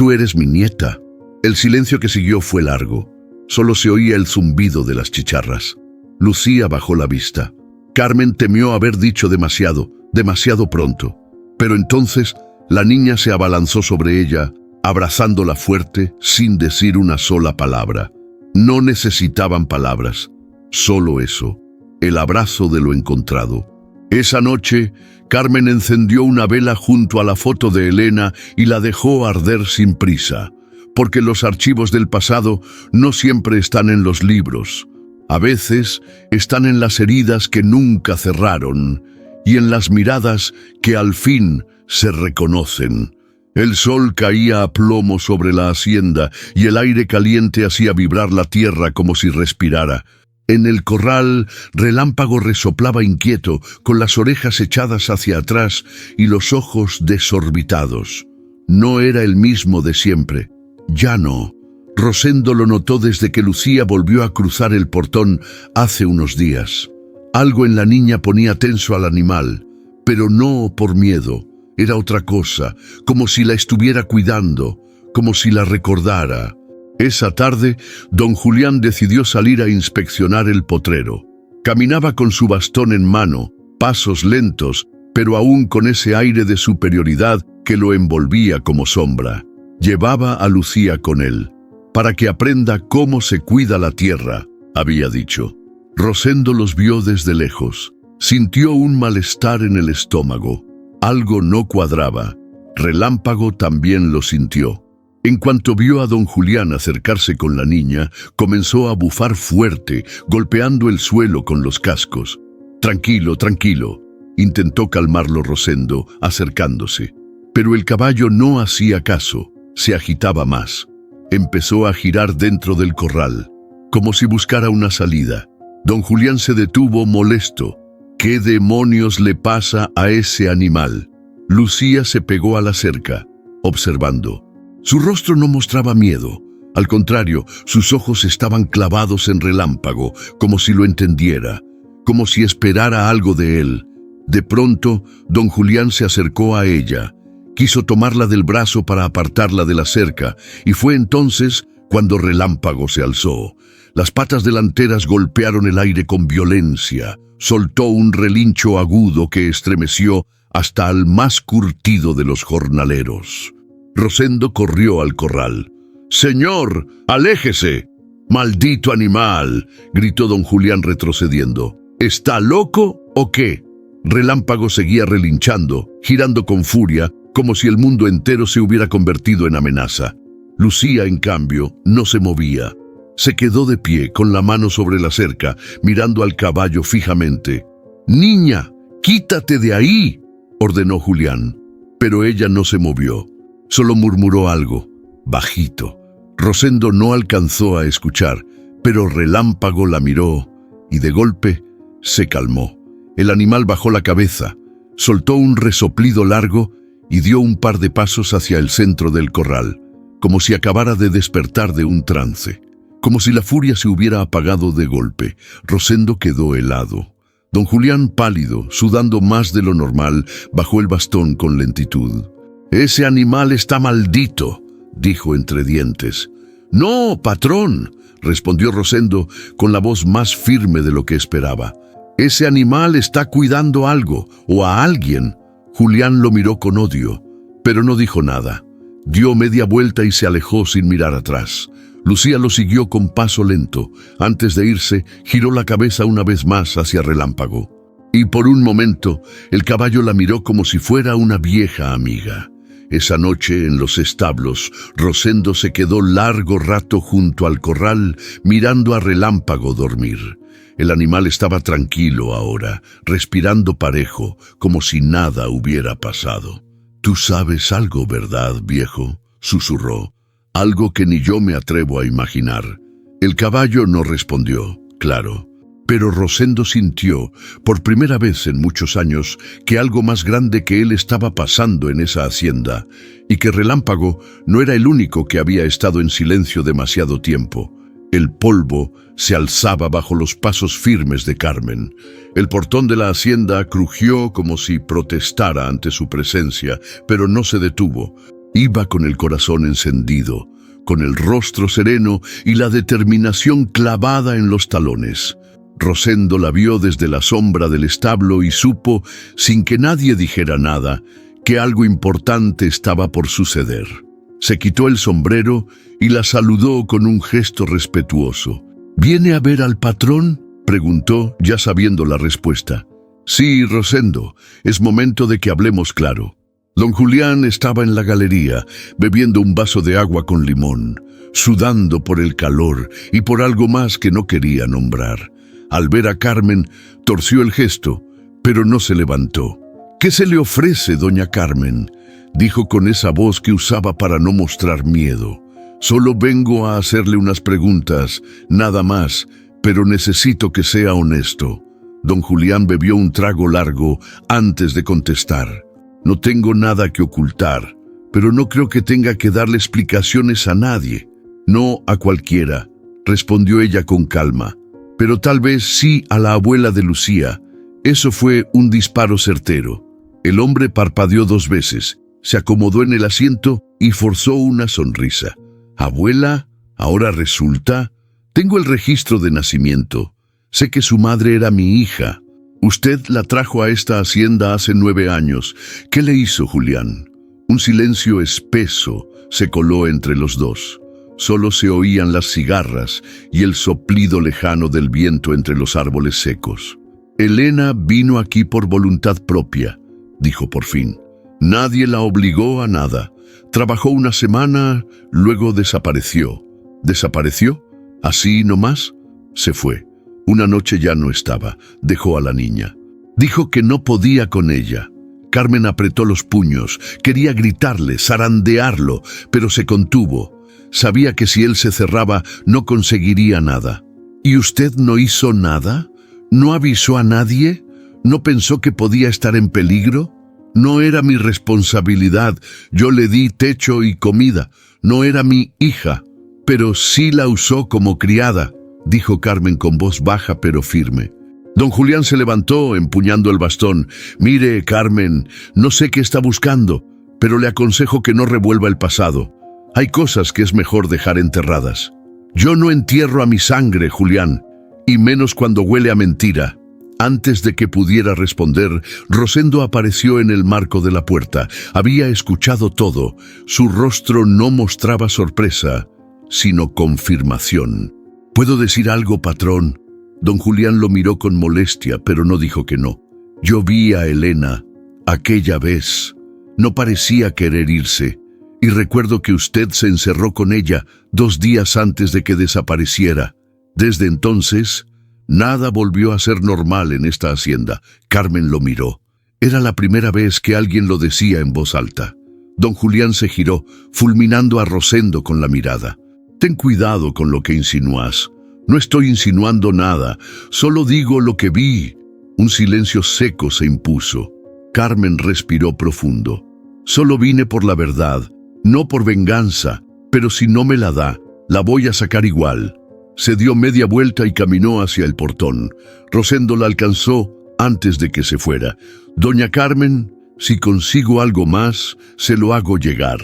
eres mi nieta». El silencio que siguió fue largo. Solo se oía el zumbido de las chicharras. Lucía bajó la vista. Carmen temió haber dicho demasiado pronto. Pero entonces la niña se abalanzó sobre ella, abrazándola fuerte, sin decir una sola palabra. No necesitaban palabras, solo eso. El abrazo de lo encontrado. Esa noche, Carmen encendió una vela junto a la foto de Elena y la dejó arder sin prisa, porque los archivos del pasado no siempre están en los libros. A veces están en las heridas que nunca cerraron y en las miradas que al fin se reconocen. El sol caía a plomo sobre la hacienda y el aire caliente hacía vibrar la tierra como si respirara. En el corral, Relámpago resoplaba inquieto, con las orejas echadas hacia atrás y los ojos desorbitados. No era el mismo de siempre. Ya no. Rosendo lo notó desde que Lucía volvió a cruzar el portón hace unos días. Algo en la niña ponía tenso al animal, pero no por miedo. Era otra cosa, como si la estuviera cuidando, como si la recordara. Esa tarde, don Julián decidió salir a inspeccionar el potrero. Caminaba con su bastón en mano, pasos lentos, pero aún con ese aire de superioridad que lo envolvía como sombra. Llevaba a Lucía con él, para que aprenda cómo se cuida la tierra, había dicho. Rosendo los vio desde lejos. Sintió un malestar en el estómago. Algo no cuadraba. Relámpago también lo sintió. En cuanto vio a don Julián acercarse con la niña, comenzó a bufar fuerte, golpeando el suelo con los cascos. «Tranquilo, tranquilo», intentó calmarlo Rosendo, acercándose. Pero el caballo no hacía caso, se agitaba más. Empezó a girar dentro del corral, como si buscara una salida. Don Julián se detuvo molesto. ¿Qué demonios le pasa a ese animal? Lucía se pegó a la cerca, observando. Su rostro no mostraba miedo. Al contrario, sus ojos estaban clavados en Relámpago, como si lo entendiera, como si esperara algo de él. De pronto, don Julián se acercó a ella. Quiso tomarla del brazo para apartarla de la cerca, y fue entonces cuando Relámpago se alzó. Las patas delanteras golpearon el aire con violencia. Soltó un relincho agudo que estremeció hasta al más curtido de los jornaleros. Rosendo corrió al corral. «¡Señor, aléjese!» «¡Maldito animal!», gritó don Julián retrocediendo. «¿Está loco o qué?». Relámpago seguía relinchando, girando con furia, como si el mundo entero se hubiera convertido en amenaza. Lucía, en cambio, no se movía. Se quedó de pie, con la mano sobre la cerca, mirando al caballo fijamente. «¡Niña, quítate de ahí!», ordenó Julián. Pero ella no se movió. Solo murmuró algo, bajito. Rosendo no alcanzó a escuchar, pero Relámpago la miró y de golpe se calmó. El animal bajó la cabeza, soltó un resoplido largo y dio un par de pasos hacia el centro del corral, como si acabara de despertar de un trance, como si la furia se hubiera apagado de golpe. Rosendo quedó helado. Don Julián, pálido, sudando más de lo normal, bajó el bastón con lentitud. «Ese animal está maldito», dijo entre dientes. «No, patrón», respondió Rosendo con la voz más firme de lo que esperaba. «Ese animal está cuidando algo, o a alguien». Julián lo miró con odio, pero no dijo nada. Dio media vuelta y se alejó sin mirar atrás. Lucía lo siguió con paso lento. Antes de irse, giró la cabeza una vez más hacia Relámpago. Y por un momento, el caballo la miró como si fuera una vieja amiga. Esa noche, en los establos, Rosendo se quedó largo rato junto al corral, mirando a Relámpago dormir. El animal estaba tranquilo ahora, respirando parejo, como si nada hubiera pasado. «Tú sabes algo, ¿verdad, viejo?», susurró. «Algo que ni yo me atrevo a imaginar». El caballo no respondió, claro. Pero Rosendo sintió, por primera vez en muchos años, que algo más grande que él estaba pasando en esa hacienda, y que Relámpago no era el único que había estado en silencio demasiado tiempo. El polvo se alzaba bajo los pasos firmes de Carmen. El portón de la hacienda crujió como si protestara ante su presencia, pero no se detuvo. Iba con el corazón encendido, con el rostro sereno y la determinación clavada en los talones. Rosendo la vio desde la sombra del establo y supo, sin que nadie dijera nada, que algo importante estaba por suceder. Se quitó el sombrero y la saludó con un gesto respetuoso. «¿Viene a ver al patrón?», preguntó, ya sabiendo la respuesta. «Sí, Rosendo, es momento de que hablemos claro». Don Julián estaba en la galería, bebiendo un vaso de agua con limón, sudando por el calor y por algo más que no quería nombrar. Al ver a Carmen, torció el gesto, pero no se levantó. «¿Qué se le ofrece, doña Carmen?», dijo con esa voz que usaba para no mostrar miedo. «Solo vengo a hacerle unas preguntas, nada más, pero necesito que sea honesto». Don Julián bebió un trago largo antes de contestar. «No tengo nada que ocultar, pero no creo que tenga que darle explicaciones a nadie». No a cualquiera, respondió ella con calma, pero tal vez sí a la abuela de Lucía. Eso fue un disparo certero. El hombre parpadeó 2 veces, se acomodó en el asiento y forzó una sonrisa. «Abuela, ahora resulta. Tengo el registro de nacimiento. Sé que su madre era mi hija. Usted la trajo a esta hacienda hace 9 años. ¿Qué le hizo, Julián?» Un silencio espeso se coló entre los dos. Solo se oían las cigarras y el soplido lejano del viento entre los árboles secos. «Elena vino aquí por voluntad propia», dijo por fin. «Nadie la obligó a nada. Trabajó una semana, luego desapareció». «¿Desapareció? ¿Así nomás?» Se fue. Una noche ya no estaba. Dejó a la niña. Dijo que no podía con ella. Carmen apretó los puños. Quería gritarle, zarandearlo, pero se contuvo. Sabía que si él se cerraba, no conseguiría nada. «¿Y usted no hizo nada? ¿No avisó a nadie? ¿No pensó que podía estar en peligro?» «No era mi responsabilidad. Yo le di techo y comida. No era mi hija. Pero sí la usó como criada», dijo Carmen con voz baja pero firme. Don Julián se levantó empuñando el bastón. «Mire, Carmen, no sé qué está buscando, pero le aconsejo que no revuelva el pasado. Hay cosas que es mejor dejar enterradas. Yo no entierro a mi sangre, Julián, y menos cuando huele a mentira». Antes de que pudiera responder, Rosendo apareció en el marco de la puerta. Había escuchado todo. Su rostro no mostraba sorpresa, sino confirmación. «¿Puedo decir algo, patrón?» Don Julián lo miró con molestia, pero no dijo que no. «Yo vi a Elena aquella vez. No parecía querer irse. Y recuerdo que usted se encerró con ella 2 días antes de que desapareciera. Desde entonces, nada volvió a ser normal en esta hacienda». Carmen lo miró. Era la primera vez que alguien lo decía en voz alta. Don Julián se giró, fulminando a Rosendo con la mirada. «Ten cuidado con lo que insinúas. No estoy insinuando nada, solo digo lo que vi». Un silencio seco se impuso. Carmen respiró profundo. «Solo vine por la verdad, no por venganza, pero si no me la da, la voy a sacar igual». Se dio media vuelta y caminó hacia el portón. Rosendo la alcanzó antes de que se fuera. «Doña Carmen, si consigo algo más, se lo hago llegar.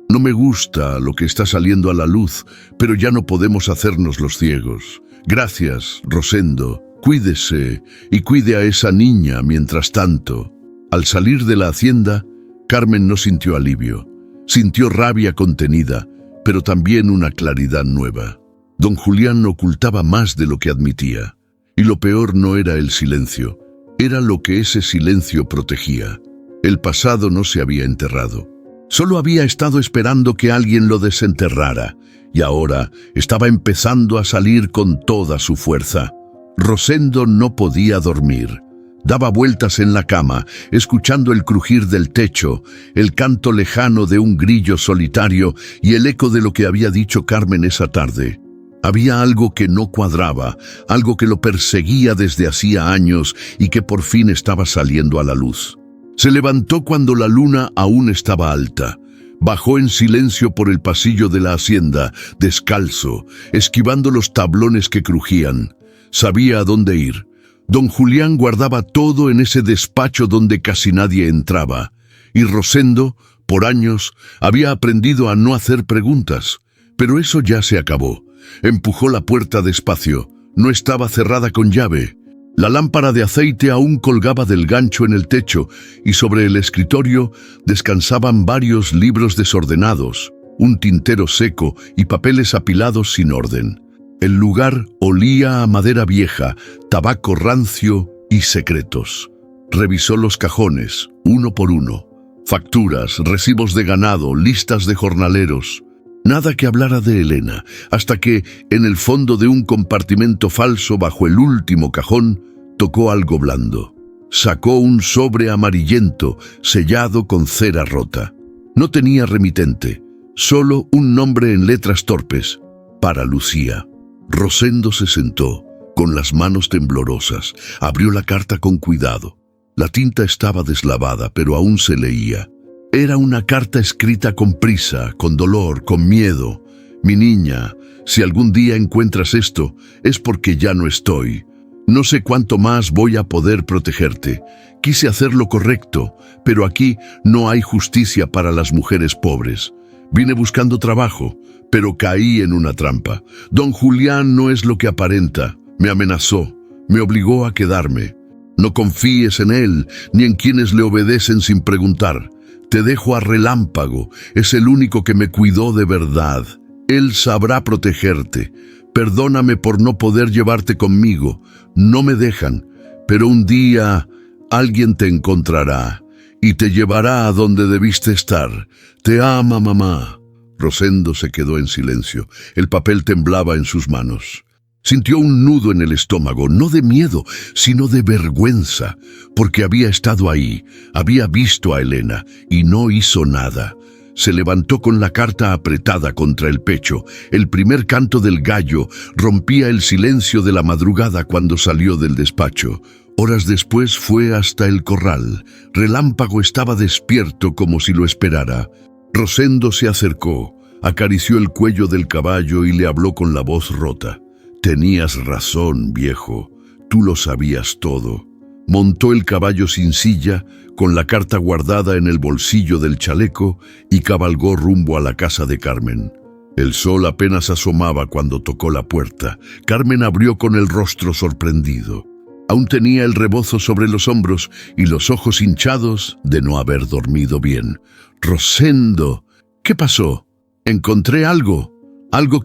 No me gusta lo que está saliendo a la luz, pero ya no podemos hacernos los ciegos. Gracias, Rosendo. Cuídese y cuide a esa niña mientras tanto». Al salir de la hacienda, Carmen no sintió alivio. Sintió rabia contenida, pero también una claridad nueva. Don Julián ocultaba más de lo que admitía. Y lo peor no era el silencio, era lo que ese silencio protegía. El pasado no se había enterrado. Solo había estado esperando que alguien lo desenterrara, y ahora estaba empezando a salir con toda su fuerza. Rosendo no podía dormir. Daba vueltas en la cama, escuchando el crujir del techo, el canto lejano de un grillo solitario y el eco de lo que había dicho Carmen esa tarde. Había algo que no cuadraba, algo que lo perseguía desde hacía años y que por fin estaba saliendo a la luz. Se levantó cuando la luna aún estaba alta. Bajó en silencio por el pasillo de la hacienda, descalzo, esquivando los tablones que crujían. Sabía a dónde ir. Don Julián guardaba todo en ese despacho donde casi nadie entraba. Y Rosendo, por años, había aprendido a no hacer preguntas. Pero eso ya se acabó. Empujó la puerta despacio. No estaba cerrada con llave. La lámpara de aceite aún colgaba del gancho en el techo y sobre el escritorio descansaban varios libros desordenados, un tintero seco y papeles apilados sin orden. El lugar olía a madera vieja, tabaco rancio y secretos. Revisó los cajones, uno por uno. Facturas, recibos de ganado, listas de jornaleros. Nada que hablara de Elena, hasta que, en el fondo de un compartimento falso bajo el último cajón, tocó algo blando. Sacó un sobre amarillento, sellado con cera rota. No tenía remitente, solo un nombre en letras torpes: para Lucía. Rosendo se sentó, con las manos temblorosas. Abrió la carta con cuidado. La tinta estaba deslavada, pero aún se leía. Era una carta escrita con prisa, con dolor, con miedo. Mi niña, si algún día encuentras esto, es porque ya no estoy. No sé cuánto más voy a poder protegerte. Quise hacer lo correcto, pero aquí no hay justicia para las mujeres pobres. Vine buscando trabajo, pero caí en una trampa. Don Julián no es lo que aparenta. Me amenazó, me obligó a quedarme. No confíes en él, ni en quienes le obedecen sin preguntar. Te dejo a Relámpago, es el único que me cuidó de verdad. Él sabrá protegerte. Perdóname por no poder llevarte conmigo. No me dejan, pero un día alguien te encontrará y te llevará a donde debiste estar. Te ama, mamá. Rosendo se quedó en silencio. El papel temblaba en sus manos. Sintió un nudo en el estómago, no de miedo, sino de vergüenza, porque había estado ahí, había visto a Elena y no hizo nada. Se levantó con la carta apretada contra el pecho. El primer canto del gallo rompía el silencio de la madrugada cuando salió del despacho. Horas después fue hasta el corral. Relámpago estaba despierto como si lo esperara. Rosendo se acercó, acarició el cuello del caballo y le habló con la voz rota. Tenías razón, viejo. Tú lo sabías todo. Montó el caballo sin silla, con la carta guardada en el bolsillo del chaleco, y cabalgó rumbo a la casa de Carmen. El sol apenas asomaba cuando tocó la puerta. Carmen abrió con el rostro sorprendido. Aún tenía el rebozo sobre los hombros y los ojos hinchados de no haber dormido bien. «Rosendo, ¿qué pasó? Encontré algo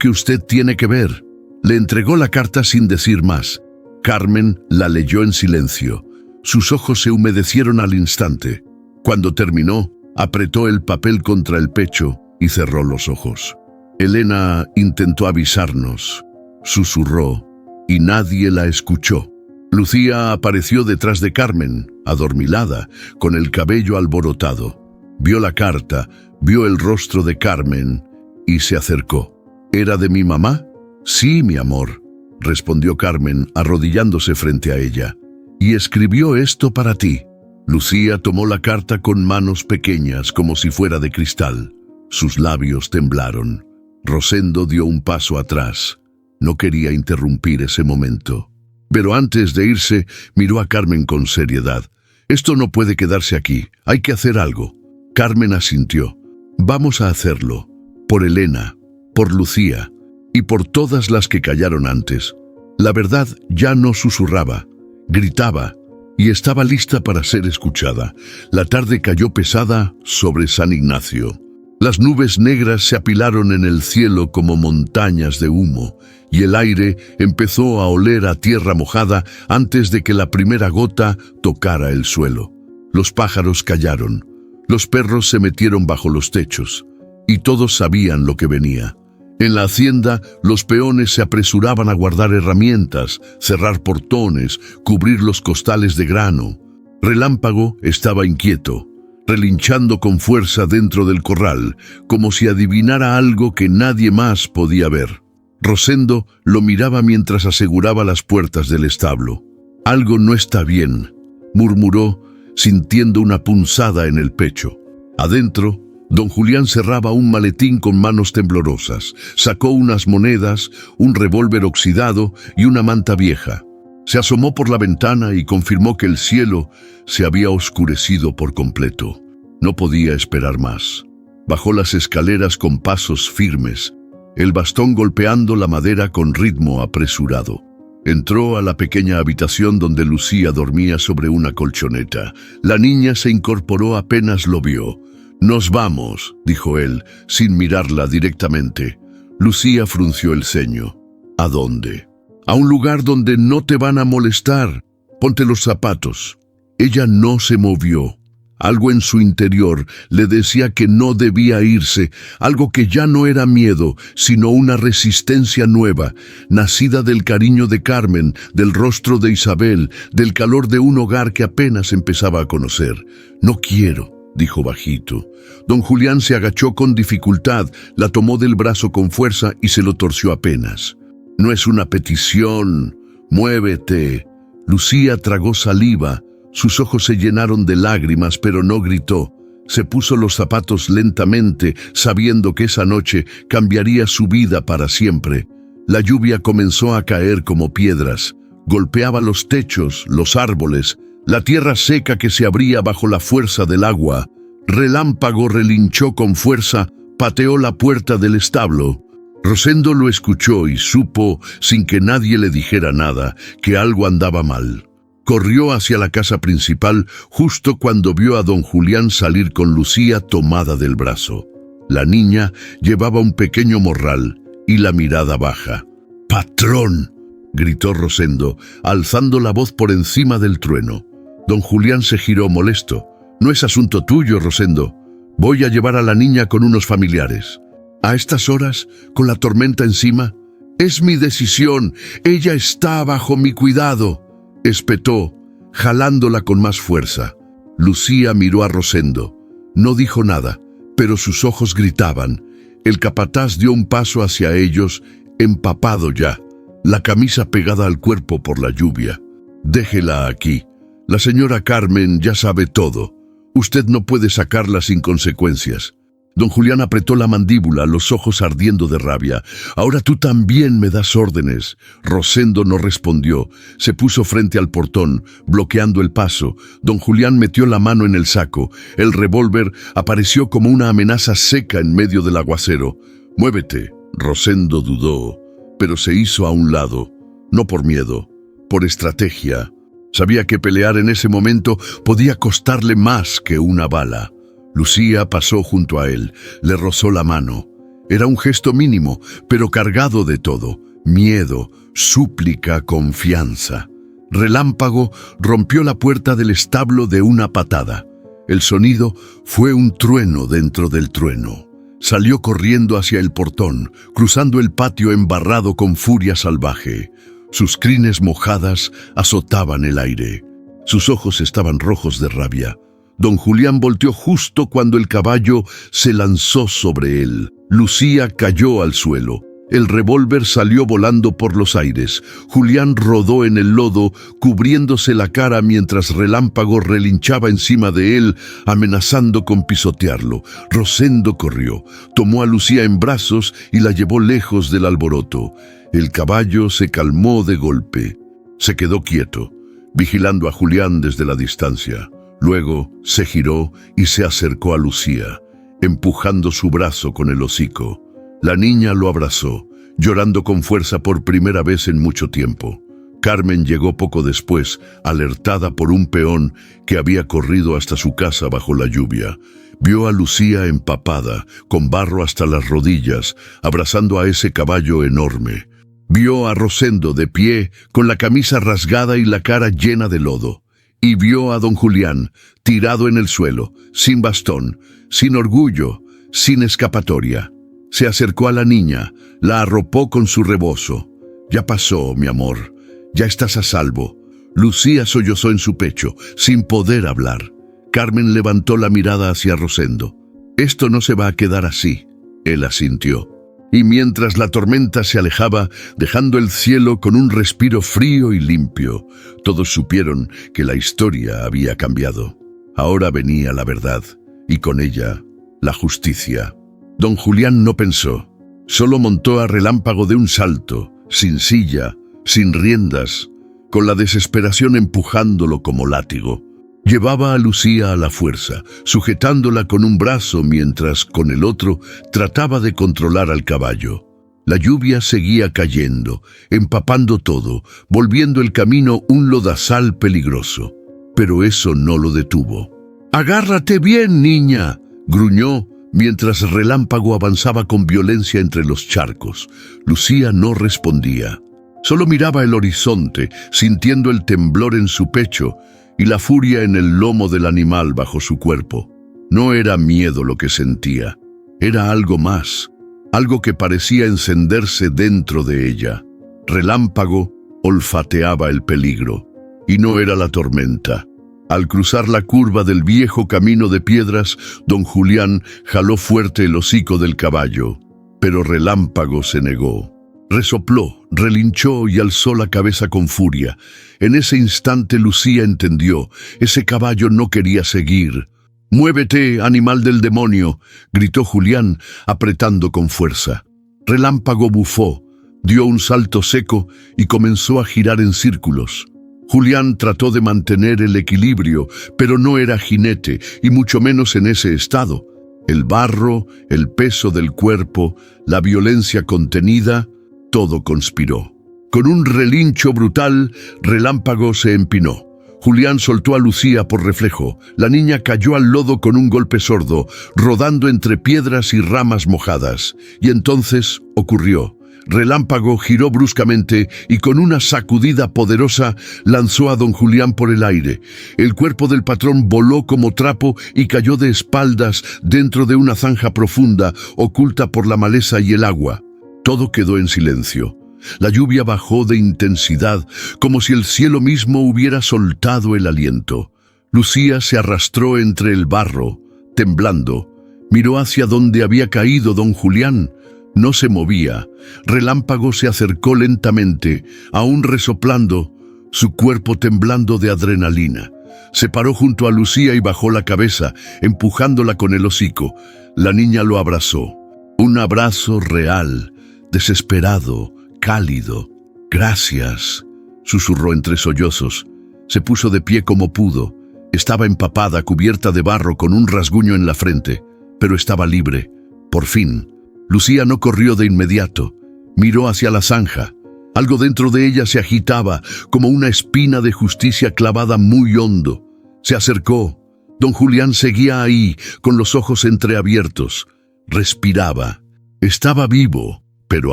que usted tiene que ver». Le entregó la carta sin decir más. Carmen la leyó en silencio. Sus ojos se humedecieron al instante. Cuando terminó, apretó el papel contra el pecho y cerró los ojos. Elena intentó avisarnos, susurró, y nadie la escuchó. Lucía apareció detrás de Carmen, adormilada, con el cabello alborotado. Vio la carta, vio el rostro de Carmen y se acercó. ¿Era de mi mamá? Sí, mi amor, respondió Carmen, arrodillándose frente a ella. Y escribió esto para ti. Lucía tomó la carta con manos pequeñas, como si fuera de cristal. Sus labios temblaron. Rosendo dio un paso atrás. No quería interrumpir ese momento. Pero antes de irse, miró a Carmen con seriedad. Esto no puede quedarse aquí. Hay que hacer algo. Carmen asintió. Vamos a hacerlo. Por Elena, por Lucía y por todas las que callaron antes. La verdad ya no susurraba, gritaba y estaba lista para ser escuchada. La tarde cayó pesada sobre San Ignacio. Las nubes negras se apilaron en el cielo como montañas de humo, y el aire empezó a oler a tierra mojada antes de que la primera gota tocara el suelo. Los pájaros callaron, los perros se metieron bajo los techos, y todos sabían lo que venía. En la hacienda, los peones se apresuraban a guardar herramientas, cerrar portones, cubrir los costales de grano. Relámpago estaba inquieto, relinchando con fuerza dentro del corral, como si adivinara algo que nadie más podía ver. Rosendo lo miraba mientras aseguraba las puertas del establo. «Algo no está bien», murmuró, sintiendo una punzada en el pecho. Adentro, don Julián cerraba un maletín con manos temblorosas. Sacó unas monedas, un revólver oxidado y una manta vieja. Se asomó por la ventana y confirmó que el cielo se había oscurecido por completo. No podía esperar más. Bajó las escaleras con pasos firmes, el bastón golpeando la madera con ritmo apresurado. Entró a la pequeña habitación donde Lucía dormía sobre una colchoneta. La niña se incorporó apenas lo vio. «Nos vamos», dijo él, sin mirarla directamente. Lucía frunció el ceño. «¿A dónde?» «A un lugar donde no te van a molestar. Ponte los zapatos». Ella no se movió. Algo en su interior le decía que no debía irse, algo que ya no era miedo, sino una resistencia nueva, nacida del cariño de Carmen, del rostro de Isabel, del calor de un hogar que apenas empezaba a conocer. «No quiero», dijo bajito. Don Julián se agachó con dificultad, la tomó del brazo con fuerza y se lo torció apenas. «No es una petición. Muévete». Lucía tragó saliva. Sus ojos se llenaron de lágrimas, pero no gritó. Se puso los zapatos lentamente, sabiendo que esa noche cambiaría su vida para siempre. La lluvia comenzó a caer como piedras. Golpeaba los techos, los árboles, la tierra seca que se abría bajo la fuerza del agua. Relámpago relinchó con fuerza, pateó la puerta del establo. Rosendo lo escuchó y supo, sin que nadie le dijera nada, que algo andaba mal. Corrió hacia la casa principal justo cuando vio a don Julián salir con Lucía tomada del brazo. La niña llevaba un pequeño morral y la mirada baja. «¡Patrón!», gritó Rosendo, alzando la voz por encima del trueno. Don Julián se giró molesto. «No es asunto tuyo, Rosendo. Voy a llevar a la niña con unos familiares». «¿A estas horas, con la tormenta encima?» «Es mi decisión. Ella está bajo mi cuidado», espetó, jalándola con más fuerza. Lucía miró a Rosendo. No dijo nada, pero sus ojos gritaban. El capataz dio un paso hacia ellos, empapado ya, la camisa pegada al cuerpo por la lluvia. «Déjela aquí. La señora Carmen ya sabe todo. Usted no puede sacarla sin consecuencias». Don Julián apretó la mandíbula, los ojos ardiendo de rabia. «Ahora tú también me das órdenes». Rosendo no respondió. Se puso frente al portón, bloqueando el paso. Don Julián metió la mano en el saco. El revólver apareció como una amenaza seca en medio del aguacero. «Muévete». Rosendo dudó, pero se hizo a un lado. No por miedo, por estrategia. Sabía que pelear en ese momento podía costarle más que una bala. Lucía pasó junto a él, le rozó la mano. Era un gesto mínimo, pero cargado de todo: miedo, súplica, confianza. Relámpago rompió la puerta del establo de una patada. El sonido fue un trueno dentro del trueno. Salió corriendo hacia el portón, cruzando el patio embarrado con furia salvaje. Sus crines mojadas azotaban el aire. Sus ojos estaban rojos de rabia. Don Julián volteó justo cuando el caballo se lanzó sobre él. Lucía cayó al suelo. El revólver salió volando por los aires. Julián rodó en el lodo, cubriéndose la cara mientras Relámpago relinchaba encima de él, amenazando con pisotearlo. Rosendo corrió, tomó a Lucía en brazos y la llevó lejos del alboroto. El caballo se calmó de golpe. Se quedó quieto, vigilando a Julián desde la distancia. Luego se giró y se acercó a Lucía, empujando su brazo con el hocico. La niña lo abrazó, llorando con fuerza por primera vez en mucho tiempo. Carmen llegó poco después, alertada por un peón que había corrido hasta su casa bajo la lluvia. Vio a Lucía empapada, con barro hasta las rodillas, abrazando a ese caballo enorme. Vio a Rosendo de pie, con la camisa rasgada y la cara llena de lodo. Y vio a don Julián, tirado en el suelo, sin bastón, sin orgullo, sin escapatoria. Se acercó a la niña, la arropó con su rebozo. «Ya pasó, mi amor. Ya estás a salvo». Lucía sollozó en su pecho, sin poder hablar. Carmen levantó la mirada hacia Rosendo. «Esto no se va a quedar así», él asintió. Y mientras la tormenta se alejaba, dejando el cielo con un respiro frío y limpio, todos supieron que la historia había cambiado. Ahora venía la verdad, y con ella, la justicia. Don Julián no pensó. Solo montó a Relámpago de un salto, sin silla, sin riendas, con la desesperación empujándolo como látigo. Llevaba a Lucía a la fuerza, sujetándola con un brazo mientras con el otro trataba de controlar al caballo. La lluvia seguía cayendo, empapando todo, volviendo el camino un lodazal peligroso. Pero eso no lo detuvo. «¡Agárrate bien, niña!», gruñó mientras Relámpago avanzaba con violencia entre los charcos. Lucía no respondía. Solo miraba el horizonte, sintiendo el temblor en su pecho y la furia en el lomo del animal bajo su cuerpo. No era miedo lo que sentía, era algo más, algo que parecía encenderse dentro de ella. Relámpago olfateaba el peligro, y no era la tormenta. Al cruzar la curva del viejo camino de piedras, don Julián jaló fuerte el hocico del caballo, pero Relámpago se negó. Resopló, relinchó y alzó la cabeza con furia. En ese instante Lucía entendió, ese caballo no quería seguir. «Muévete, animal del demonio», gritó Julián, apretando con fuerza. Relámpago bufó, dio un salto seco y comenzó a girar en círculos. Julián trató de mantener el equilibrio, pero no era jinete, y mucho menos en ese estado. El barro, el peso del cuerpo, la violencia contenida, todo conspiró. Con un relincho brutal, Relámpago se empinó. Julián soltó a Lucía por reflejo. La niña cayó al lodo con un golpe sordo, rodando entre piedras y ramas mojadas. Y entonces ocurrió. Relámpago giró bruscamente y con una sacudida poderosa lanzó a don Julián por el aire. El cuerpo del patrón voló como trapo y cayó de espaldas dentro de una zanja profunda, oculta por la maleza y el agua. Todo quedó en silencio. La lluvia bajó de intensidad, como si el cielo mismo hubiera soltado el aliento. Lucía se arrastró entre el barro, temblando. Miró hacia donde había caído don Julián. No se movía. Relámpago se acercó lentamente, aún resoplando, su cuerpo temblando de adrenalina. Se paró junto a Lucía y bajó la cabeza, empujándola con el hocico. La niña lo abrazó. Un abrazo real, desesperado, cálido. «Gracias», susurró entre sollozos. Se puso de pie como pudo. Estaba empapada, cubierta de barro, con un rasguño en la frente, pero estaba libre. Por fin. Lucía no corrió de inmediato. Miró hacia la zanja. Algo dentro de ella se agitaba, como una espina de justicia clavada muy hondo. Se acercó. Don Julián seguía ahí, con los ojos entreabiertos. Respiraba. Estaba vivo, pero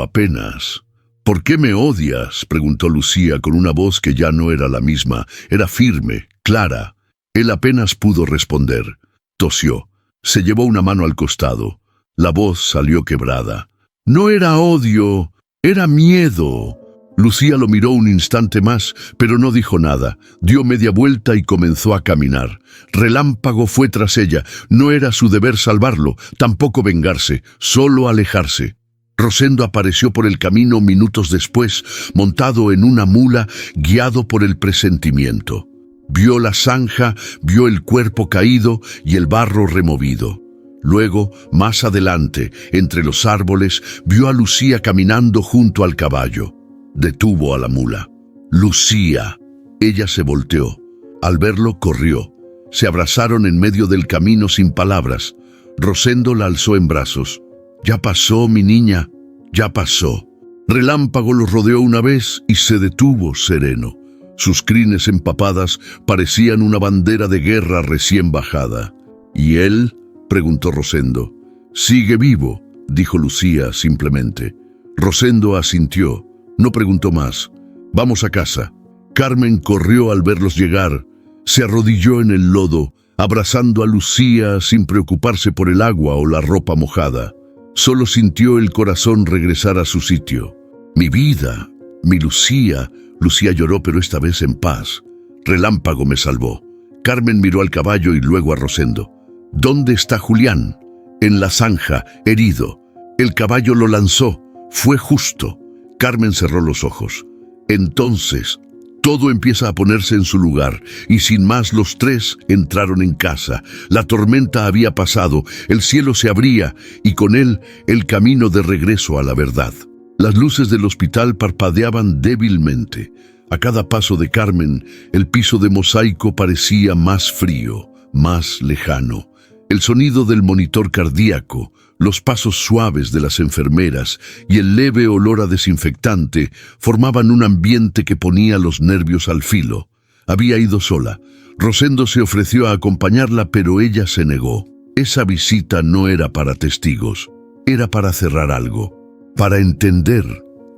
apenas. «¿Por qué me odias?», preguntó Lucía con una voz que ya no era la misma. Era firme, clara. Él apenas pudo responder. Tosió. Se llevó una mano al costado. La voz salió quebrada. «No era odio, era miedo». Lucía lo miró un instante más, pero no dijo nada. Dio media vuelta y comenzó a caminar. Relámpago fue tras ella. No era su deber salvarlo, tampoco vengarse, solo alejarse. Rosendo apareció por el camino minutos después, montado en una mula, guiado por el presentimiento. Vio la zanja, vio el cuerpo caído y el barro removido. Luego, más adelante, entre los árboles, vio a Lucía caminando junto al caballo. Detuvo a la mula. «Lucía». Ella se volteó. Al verlo, corrió. Se abrazaron en medio del camino sin palabras. Rosendo la alzó en brazos. «Ya pasó, mi niña, ya pasó». Relámpago los rodeó una vez y se detuvo sereno. Sus crines empapadas parecían una bandera de guerra recién bajada. «¿Y él?», preguntó Rosendo. «Sigue vivo», dijo Lucía simplemente. Rosendo asintió. No preguntó más. «Vamos a casa». Carmen corrió al verlos llegar. Se arrodilló en el lodo, abrazando a Lucía sin preocuparse por el agua o la ropa mojada. Solo sintió el corazón regresar a su sitio. «Mi vida, mi Lucía». Lucía lloró, pero esta vez en paz. «Relámpago me salvó». Carmen miró al caballo y luego a Rosendo. «¿Dónde está Julián?». «En la zanja, herido. El caballo lo lanzó. Fue justo». Carmen cerró los ojos. Entonces, todo empieza a ponerse en su lugar, y sin más los tres entraron en casa. La tormenta había pasado, el cielo se abría, y con él el camino de regreso a la verdad. Las luces del hospital parpadeaban débilmente. A cada paso de Carmen, el piso de mosaico parecía más frío, más lejano. El sonido del monitor cardíaco, los pasos suaves de las enfermeras y el leve olor a desinfectante formaban un ambiente que ponía los nervios al filo. Había ido sola. Rosendo se ofreció a acompañarla, pero ella se negó. Esa visita no era para testigos, era para cerrar algo, para entender.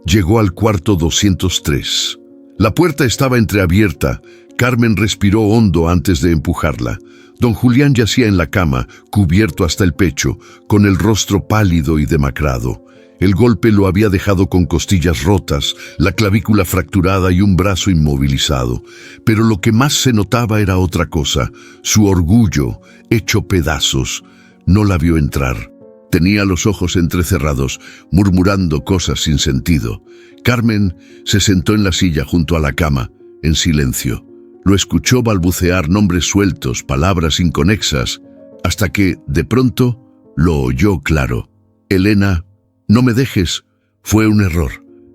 Llegó al cuarto 203. La puerta estaba entreabierta. Carmen respiró hondo antes de empujarla. Don Julián yacía en la cama, cubierto hasta el pecho, con el rostro pálido y demacrado. El golpe lo había dejado con costillas rotas, la clavícula fracturada y un brazo inmovilizado. Pero lo que más se notaba era otra cosa, su orgullo, hecho pedazos. No la vio entrar. Tenía los ojos entrecerrados, murmurando cosas sin sentido. Carmen se sentó en la silla junto a la cama, en silencio. Lo escuchó balbucear nombres sueltos, palabras inconexas. hasta que, de pronto, lo oyó claro. «Elena, no me dejes. Fue un error.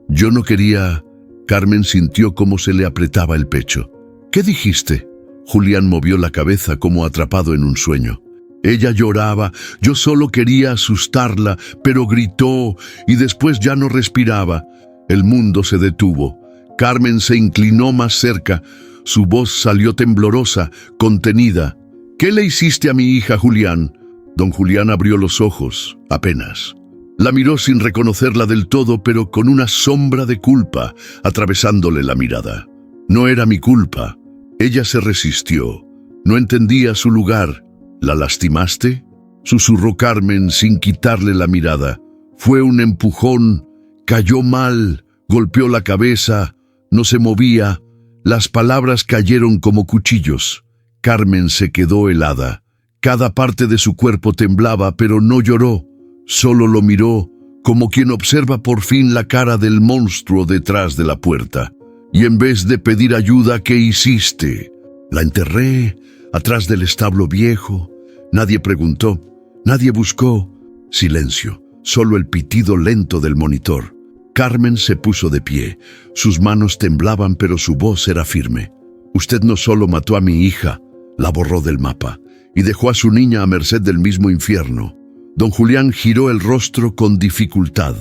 Yo no quería...». Carmen sintió cómo se le apretaba el pecho. «¿Qué dijiste?». Julián movió la cabeza como atrapado en un sueño. Ella lloraba, yo solo quería asustarla, pero gritó y después ya no respiraba. El mundo se detuvo. Carmen se inclinó más cerca. Su voz salió temblorosa, contenida. «¿Qué le hiciste a mi hija, Julián?». Don Julián abrió los ojos, apenas. La miró sin reconocerla del todo, pero con una sombra de culpa atravesándole la mirada. «No era mi culpa». Ella se resistió. No entendía su lugar. «¿La lastimaste?», susurró Carmen sin quitarle la mirada. Fue un empujón. Cayó mal, golpeó la cabeza, no se movía. Las palabras cayeron como cuchillos. Carmen se quedó helada. Cada parte de su cuerpo temblaba, pero no lloró. Solo lo miró, como quien observa por fin la cara del monstruo detrás de la puerta. «Y en vez de pedir ayuda, ¿qué hiciste?». «La enterré atrás del establo viejo». Nadie preguntó, nadie buscó. Silencio, solo el pitido lento del monitor. Carmen se puso de pie. Sus manos temblaban, pero su voz era firme. «Usted no solo mató a mi hija, la borró del mapa y dejó a su niña a merced del mismo infierno». Don Julián giró el rostro con dificultad.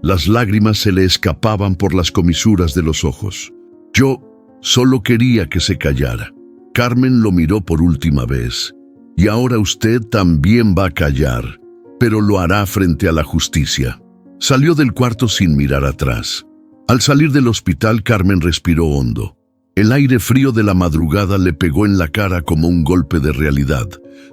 Las lágrimas se le escapaban por las comisuras de los ojos. «Yo solo quería que se callara». Carmen lo miró por última vez. «Y ahora usted también va a callar, pero lo hará frente a la justicia». Salió del cuarto sin mirar atrás. Al salir del hospital, Carmen respiró hondo. El aire frío de la madrugada le pegó en la cara como un golpe de realidad.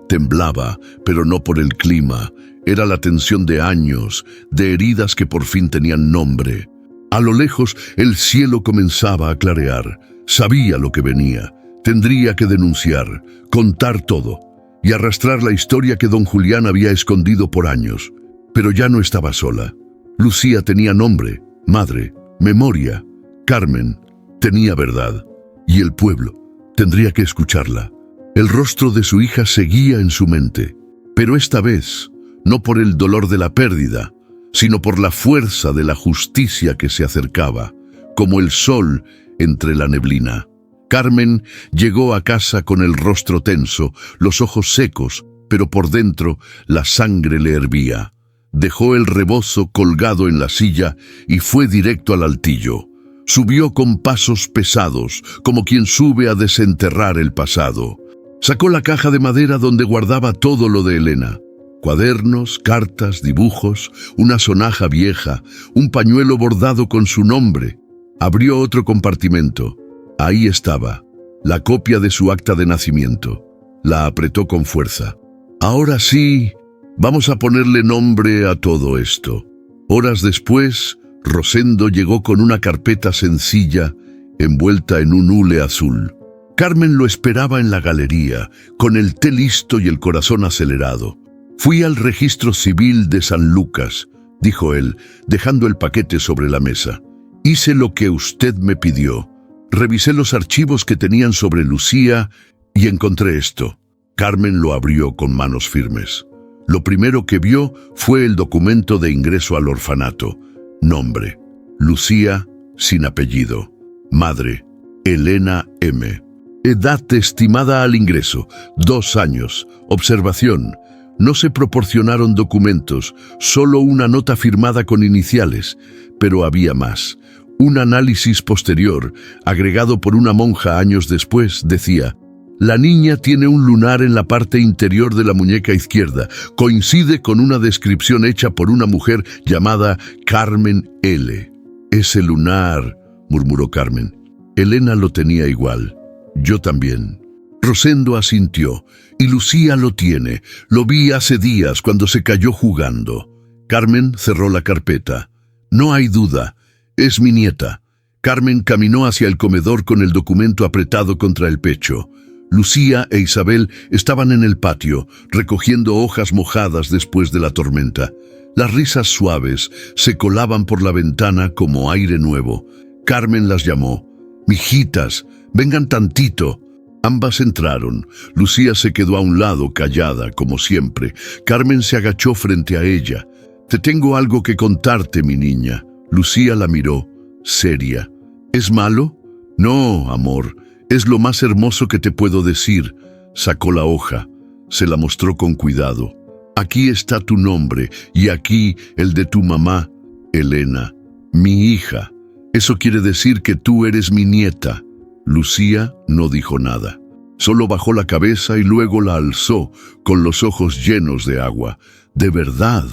Temblaba, pero no por el clima. Era la tensión de años, de heridas que por fin tenían nombre. A lo lejos, el cielo comenzaba a clarear. Sabía lo que venía. Tendría que denunciar, contar todo y arrastrar la historia que don Julián había escondido por años. Pero ya no estaba sola. Lucía tenía nombre, madre, memoria. Carmen tenía verdad. Y el pueblo tendría que escucharla. El rostro de su hija seguía en su mente. Pero esta vez, no por el dolor de la pérdida, sino por la fuerza de la justicia que se acercaba, como el sol entre la neblina. Carmen llegó a casa con el rostro tenso, los ojos secos, pero por dentro la sangre le hervía. Dejó el rebozo colgado en la silla y fue directo al altillo. Subió con pasos pesados, como quien sube a desenterrar el pasado. Sacó la caja de madera donde guardaba todo lo de Elena. Cuadernos, cartas, dibujos, una sonaja vieja, un pañuelo bordado con su nombre. Abrió otro compartimento. Ahí estaba, la copia de su acta de nacimiento. La apretó con fuerza. «Ahora sí, vamos a ponerle nombre a todo esto». Horas después, Rosendo llegó con una carpeta sencilla, envuelta en un hule azul. Carmen lo esperaba en la galería, con el té listo y el corazón acelerado. «Fui al registro civil de San Lucas», dijo él, dejando el paquete sobre la mesa. «Hice lo que usted me pidió. Revisé los archivos que tenían sobre Lucía y encontré esto». Carmen lo abrió con manos firmes. Lo primero que vio fue el documento de ingreso al orfanato. Nombre: Lucía, sin apellido. Madre: Elena M. Edad estimada al ingreso: 2 años. Observación: no se proporcionaron documentos, solo una nota firmada con iniciales, pero había más. Un análisis posterior, agregado por una monja años después, decía: la niña tiene un lunar en la parte interior de la muñeca izquierda. Coincide con una descripción hecha por una mujer llamada Carmen L. «Ese lunar», murmuró Carmen. «Elena lo tenía igual. Yo también». Rosendo asintió. «Y Lucía lo tiene. Lo vi hace días cuando se cayó jugando». Carmen cerró la carpeta. «No hay duda. Es mi nieta». Carmen caminó hacia el comedor con el documento apretado contra el pecho. Lucía e Isabel estaban en el patio, recogiendo hojas mojadas después de la tormenta. Las risas suaves se colaban por la ventana como aire nuevo. Carmen las llamó. «Mijitas, vengan tantito». Ambas entraron. Lucía se quedó a un lado, callada, como siempre. Carmen se agachó frente a ella. «Te tengo algo que contarte, mi niña». Lucía la miró, seria. «¿Es malo?» «No, amor, es lo más hermoso que te puedo decir». Sacó la hoja, se la mostró con cuidado. «Aquí está tu nombre y aquí el de tu mamá, Elena, mi hija. Eso quiere decir que tú eres mi nieta». Lucía no dijo nada. Solo bajó la cabeza y luego la alzó, con los ojos llenos de agua. «De verdad,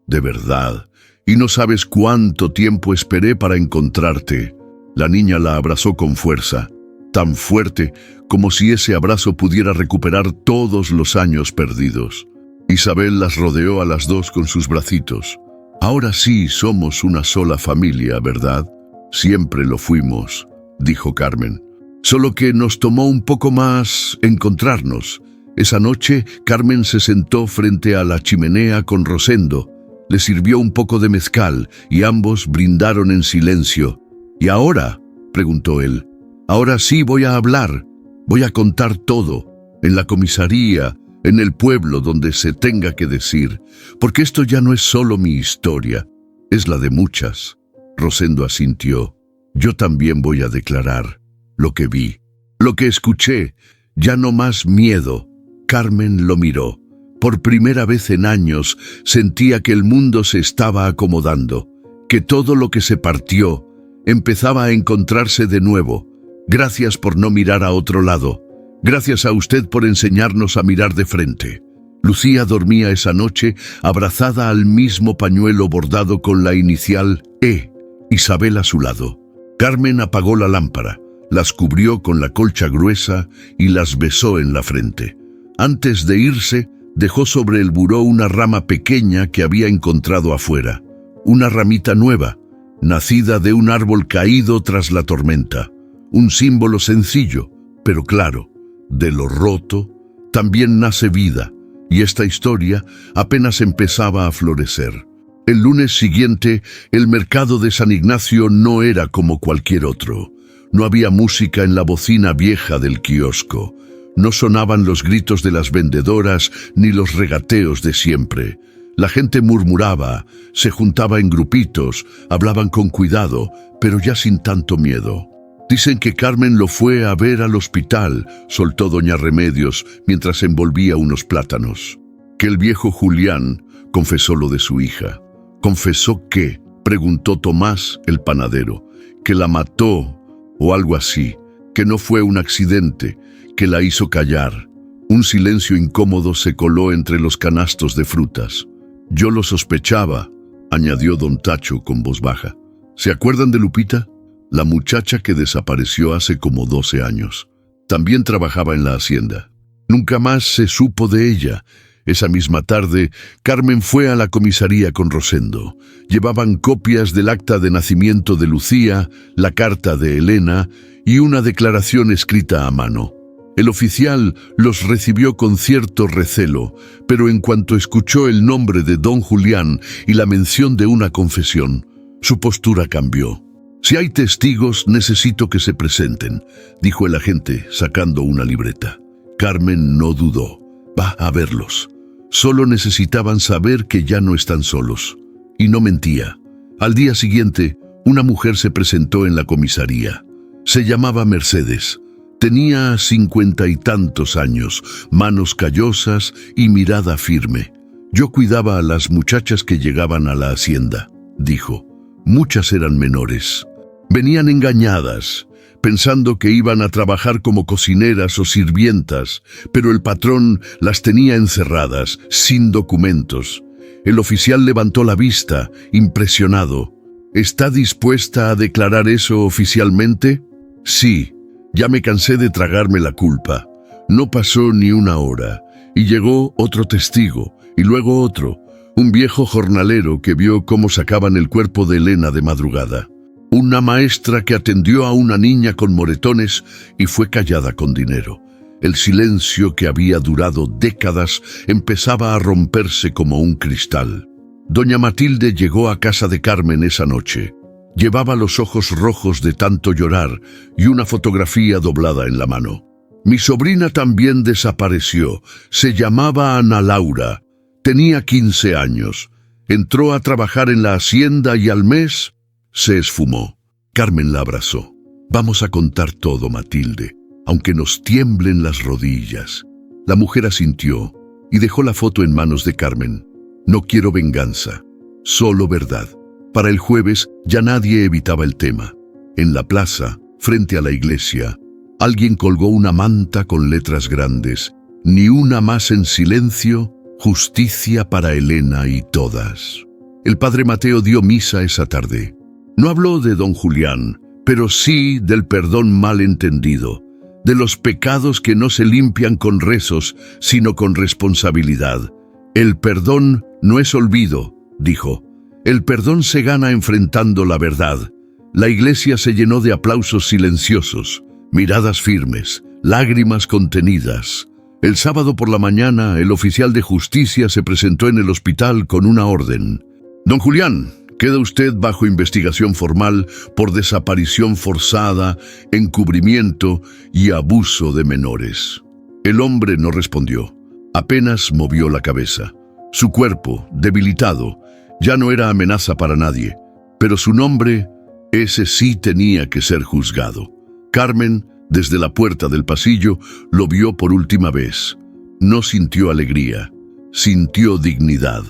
de verdad. Y no sabes cuánto tiempo esperé para encontrarte». La niña la abrazó con fuerza, tan fuerte como si ese abrazo pudiera recuperar todos los años perdidos. Isabel las rodeó a las dos con sus bracitos. «Ahora sí somos una sola familia, ¿verdad?» «Siempre lo fuimos», dijo Carmen. «Solo que nos tomó un poco más encontrarnos». Esa noche, Carmen se sentó frente a la chimenea con Rosendo. Le sirvió un poco de mezcal y ambos brindaron en silencio. «¿Y ahora?», preguntó él. «Ahora sí voy a hablar. Voy a contar todo. En la comisaría, en el pueblo, donde se tenga que decir. Porque esto ya no es solo mi historia, es la de muchas». Rosendo asintió. «Yo también voy a declarar lo que vi, lo que escuché. Ya no más miedo». Carmen lo miró. Por primera vez en años sentía que el mundo se estaba acomodando, que todo lo que se partió empezaba a encontrarse de nuevo. «Gracias por no mirar a otro lado. Gracias a usted por enseñarnos a mirar de frente». Lucía dormía esa noche abrazada al mismo pañuelo bordado con la inicial E, Isabel a su lado. Carmen apagó la lámpara, las cubrió con la colcha gruesa y las besó en la frente. Antes de irse, dejó sobre el buró una rama pequeña que había encontrado afuera. Una ramita nueva, nacida de un árbol caído tras la tormenta. Un símbolo sencillo, pero claro. De lo roto también nace vida, y esta historia apenas empezaba a florecer. El lunes siguiente, el mercado de San Ignacio no era como cualquier otro. No había música en la bocina vieja del kiosco. No sonaban los gritos de las vendedoras ni los regateos de siempre. La gente murmuraba, se juntaba en grupitos, hablaban con cuidado, pero ya sin tanto miedo. «Dicen que Carmen lo fue a ver al hospital», soltó doña Remedios mientras envolvía unos plátanos. «Que el viejo Julián confesó lo de su hija». «¿Confesó qué?», preguntó Tomás, el panadero. «Que la mató o algo así, que no fue un accidente, que la hizo callar». Un silencio incómodo se coló entre los canastos de frutas. «Yo lo sospechaba», añadió don Tacho con voz baja. «¿Se acuerdan de Lupita? La muchacha que desapareció hace como 12 años. También trabajaba en la hacienda. Nunca más se supo de ella». Esa misma tarde, Carmen fue a la comisaría con Rosendo. Llevaban copias del acta de nacimiento de Lucía, la carta de Elena y una declaración escrita a mano. El oficial los recibió con cierto recelo, pero en cuanto escuchó el nombre de don Julián y la mención de una confesión, su postura cambió. «Si hay testigos, necesito que se presenten», dijo el agente, sacando una libreta. Carmen no dudó. «Va a verlos». Solo necesitaban saber que ya no están solos. Y no mentía. Al día siguiente, una mujer se presentó en la comisaría. Se llamaba Mercedes. Tenía 50 y tantos años, manos callosas y mirada firme. «Yo cuidaba a las muchachas que llegaban a la hacienda», dijo. Muchas eran menores. Venían engañadas, pensando que iban a trabajar como cocineras o sirvientas, pero el patrón las tenía encerradas, sin documentos. El oficial levantó la vista, impresionado. «¿Está dispuesta a declarar eso oficialmente?» «Sí, ya me cansé de tragarme la culpa». No pasó ni una hora, y llegó otro testigo, y luego otro, un viejo jornalero que vio cómo sacaban el cuerpo de Elena de madrugada. Una maestra que atendió a una niña con moretones y fue callada con dinero. El silencio que había durado décadas empezaba a romperse como un cristal. Doña Matilde llegó a casa de Carmen esa noche. Llevaba los ojos rojos de tanto llorar y una fotografía doblada en la mano. Mi sobrina también desapareció. Se llamaba Ana Laura. Tenía 15 años. Entró a trabajar en la hacienda y al mes se esfumó. Carmen la abrazó. Vamos a contar todo, Matilde, aunque nos tiemblen las rodillas. La mujer asintió y dejó la foto en manos de Carmen. No quiero venganza, solo verdad. Para el jueves ya nadie evitaba el tema. En la plaza, frente a la iglesia, alguien colgó una manta con letras grandes. Ni una más en silencio, justicia para Elena y todas. El padre Mateo dio misa esa tarde. No habló de don Julián, pero sí del perdón mal entendido, de los pecados que no se limpian con rezos, sino con responsabilidad. El perdón no es olvido, dijo. El perdón se gana enfrentando la verdad. La iglesia se llenó de aplausos silenciosos, miradas firmes, lágrimas contenidas. El sábado por la mañana, el oficial de justicia se presentó en el hospital con una orden. Don Julián, queda usted bajo investigación formal por desaparición forzada, encubrimiento y abuso de menores. El hombre no respondió, apenas movió la cabeza. Su cuerpo, debilitado, ya no era amenaza para nadie, pero su nombre, ese sí tenía que ser juzgado. Carmen, desde la puerta del pasillo, lo vio por última vez. No sintió alegría, sintió dignidad,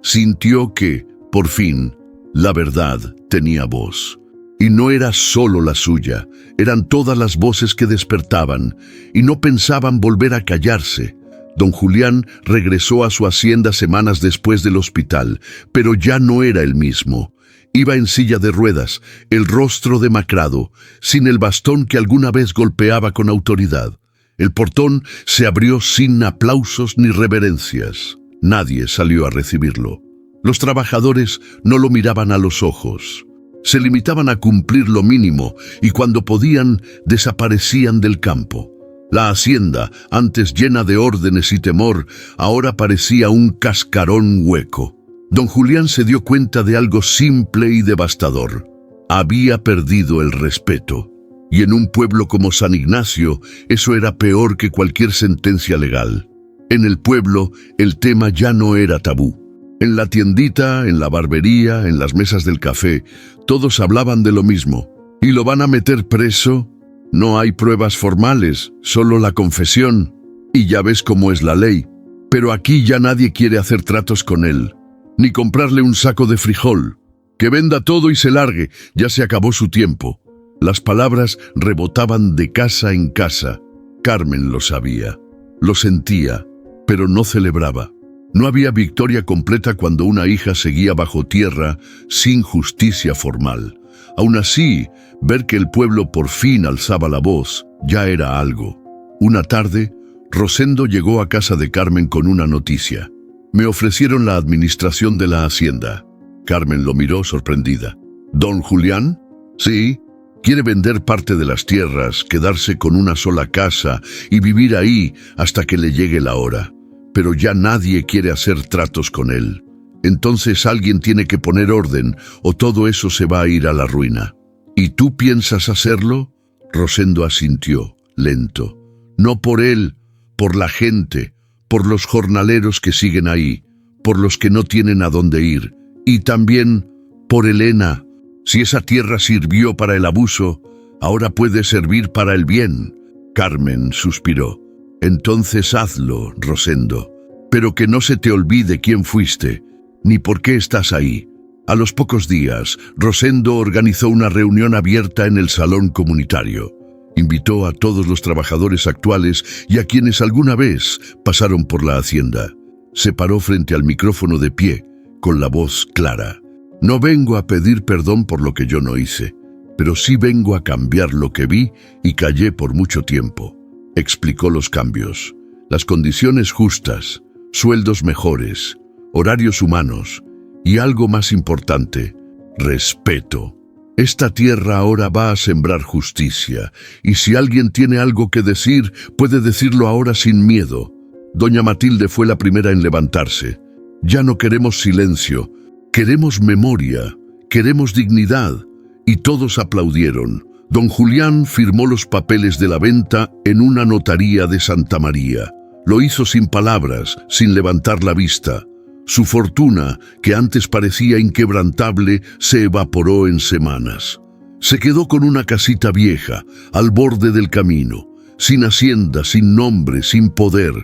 sintió que, por fin, la verdad tenía voz. Y no era solo la suya, eran todas las voces que despertaban y no pensaban volver a callarse. Don Julián regresó a su hacienda semanas después del hospital, pero ya no era el mismo. Iba en silla de ruedas, el rostro demacrado, sin el bastón que alguna vez golpeaba con autoridad. El portón se abrió sin aplausos ni reverencias. Nadie salió a recibirlo. Los trabajadores no lo miraban a los ojos. Se limitaban a cumplir lo mínimo y cuando podían, desaparecían del campo. La hacienda, antes llena de órdenes y temor, ahora parecía un cascarón hueco. Don Julián se dio cuenta de algo simple y devastador. Había perdido el respeto. Y en un pueblo como San Ignacio, eso era peor que cualquier sentencia legal. En el pueblo, el tema ya no era tabú. En la tiendita, en la barbería, en las mesas del café, todos hablaban de lo mismo. ¿Y lo van a meter preso? No hay pruebas formales, solo la confesión. Y ya ves cómo es la ley. Pero aquí ya nadie quiere hacer tratos con él, ni comprarle un saco de frijol. Que venda todo y se largue, ya se acabó su tiempo. Las palabras rebotaban de casa en casa. Carmen lo sabía, lo sentía, pero no celebraba. No había victoria completa cuando una hija seguía bajo tierra sin justicia formal. Aún así, ver que el pueblo por fin alzaba la voz ya era algo. Una tarde, Rosendo llegó a casa de Carmen con una noticia. Me ofrecieron la administración de la hacienda. Carmen lo miró sorprendida. ¿Don Julián? Sí. Quiere vender parte de las tierras, quedarse con una sola casa y vivir ahí hasta que le llegue la hora. Pero ya nadie quiere hacer tratos con él. Entonces alguien tiene que poner orden o todo eso se va a ir a la ruina. ¿Y tú piensas hacerlo? Rosendo asintió, lento. No por él, por la gente, por los jornaleros que siguen ahí, por los que no tienen a dónde ir, y también por Elena. Si esa tierra sirvió para el abuso, ahora puede servir para el bien. Carmen suspiró. Entonces hazlo, Rosendo, pero que no se te olvide quién fuiste, ni por qué estás ahí. A los pocos días, Rosendo organizó una reunión abierta en el salón comunitario. Invitó a todos los trabajadores actuales y a quienes alguna vez pasaron por la hacienda. Se paró frente al micrófono de pie, con la voz clara. No vengo a pedir perdón por lo que yo no hice, pero sí vengo a cambiar lo que vi y callé por mucho tiempo. Explicó los cambios, las condiciones justas, sueldos mejores, horarios humanos y algo más importante, respeto. Esta tierra ahora va a sembrar justicia y si alguien tiene algo que decir, puede decirlo ahora sin miedo. Doña Matilde fue la primera en levantarse. Ya no queremos silencio, queremos memoria, queremos dignidad. Y todos aplaudieron. Don Julián firmó los papeles de la venta en una notaría de Santa María. Lo hizo sin palabras, sin levantar la vista. Su fortuna, que antes parecía inquebrantable, se evaporó en semanas. Se quedó con una casita vieja, al borde del camino, sin hacienda, sin nombre, sin poder.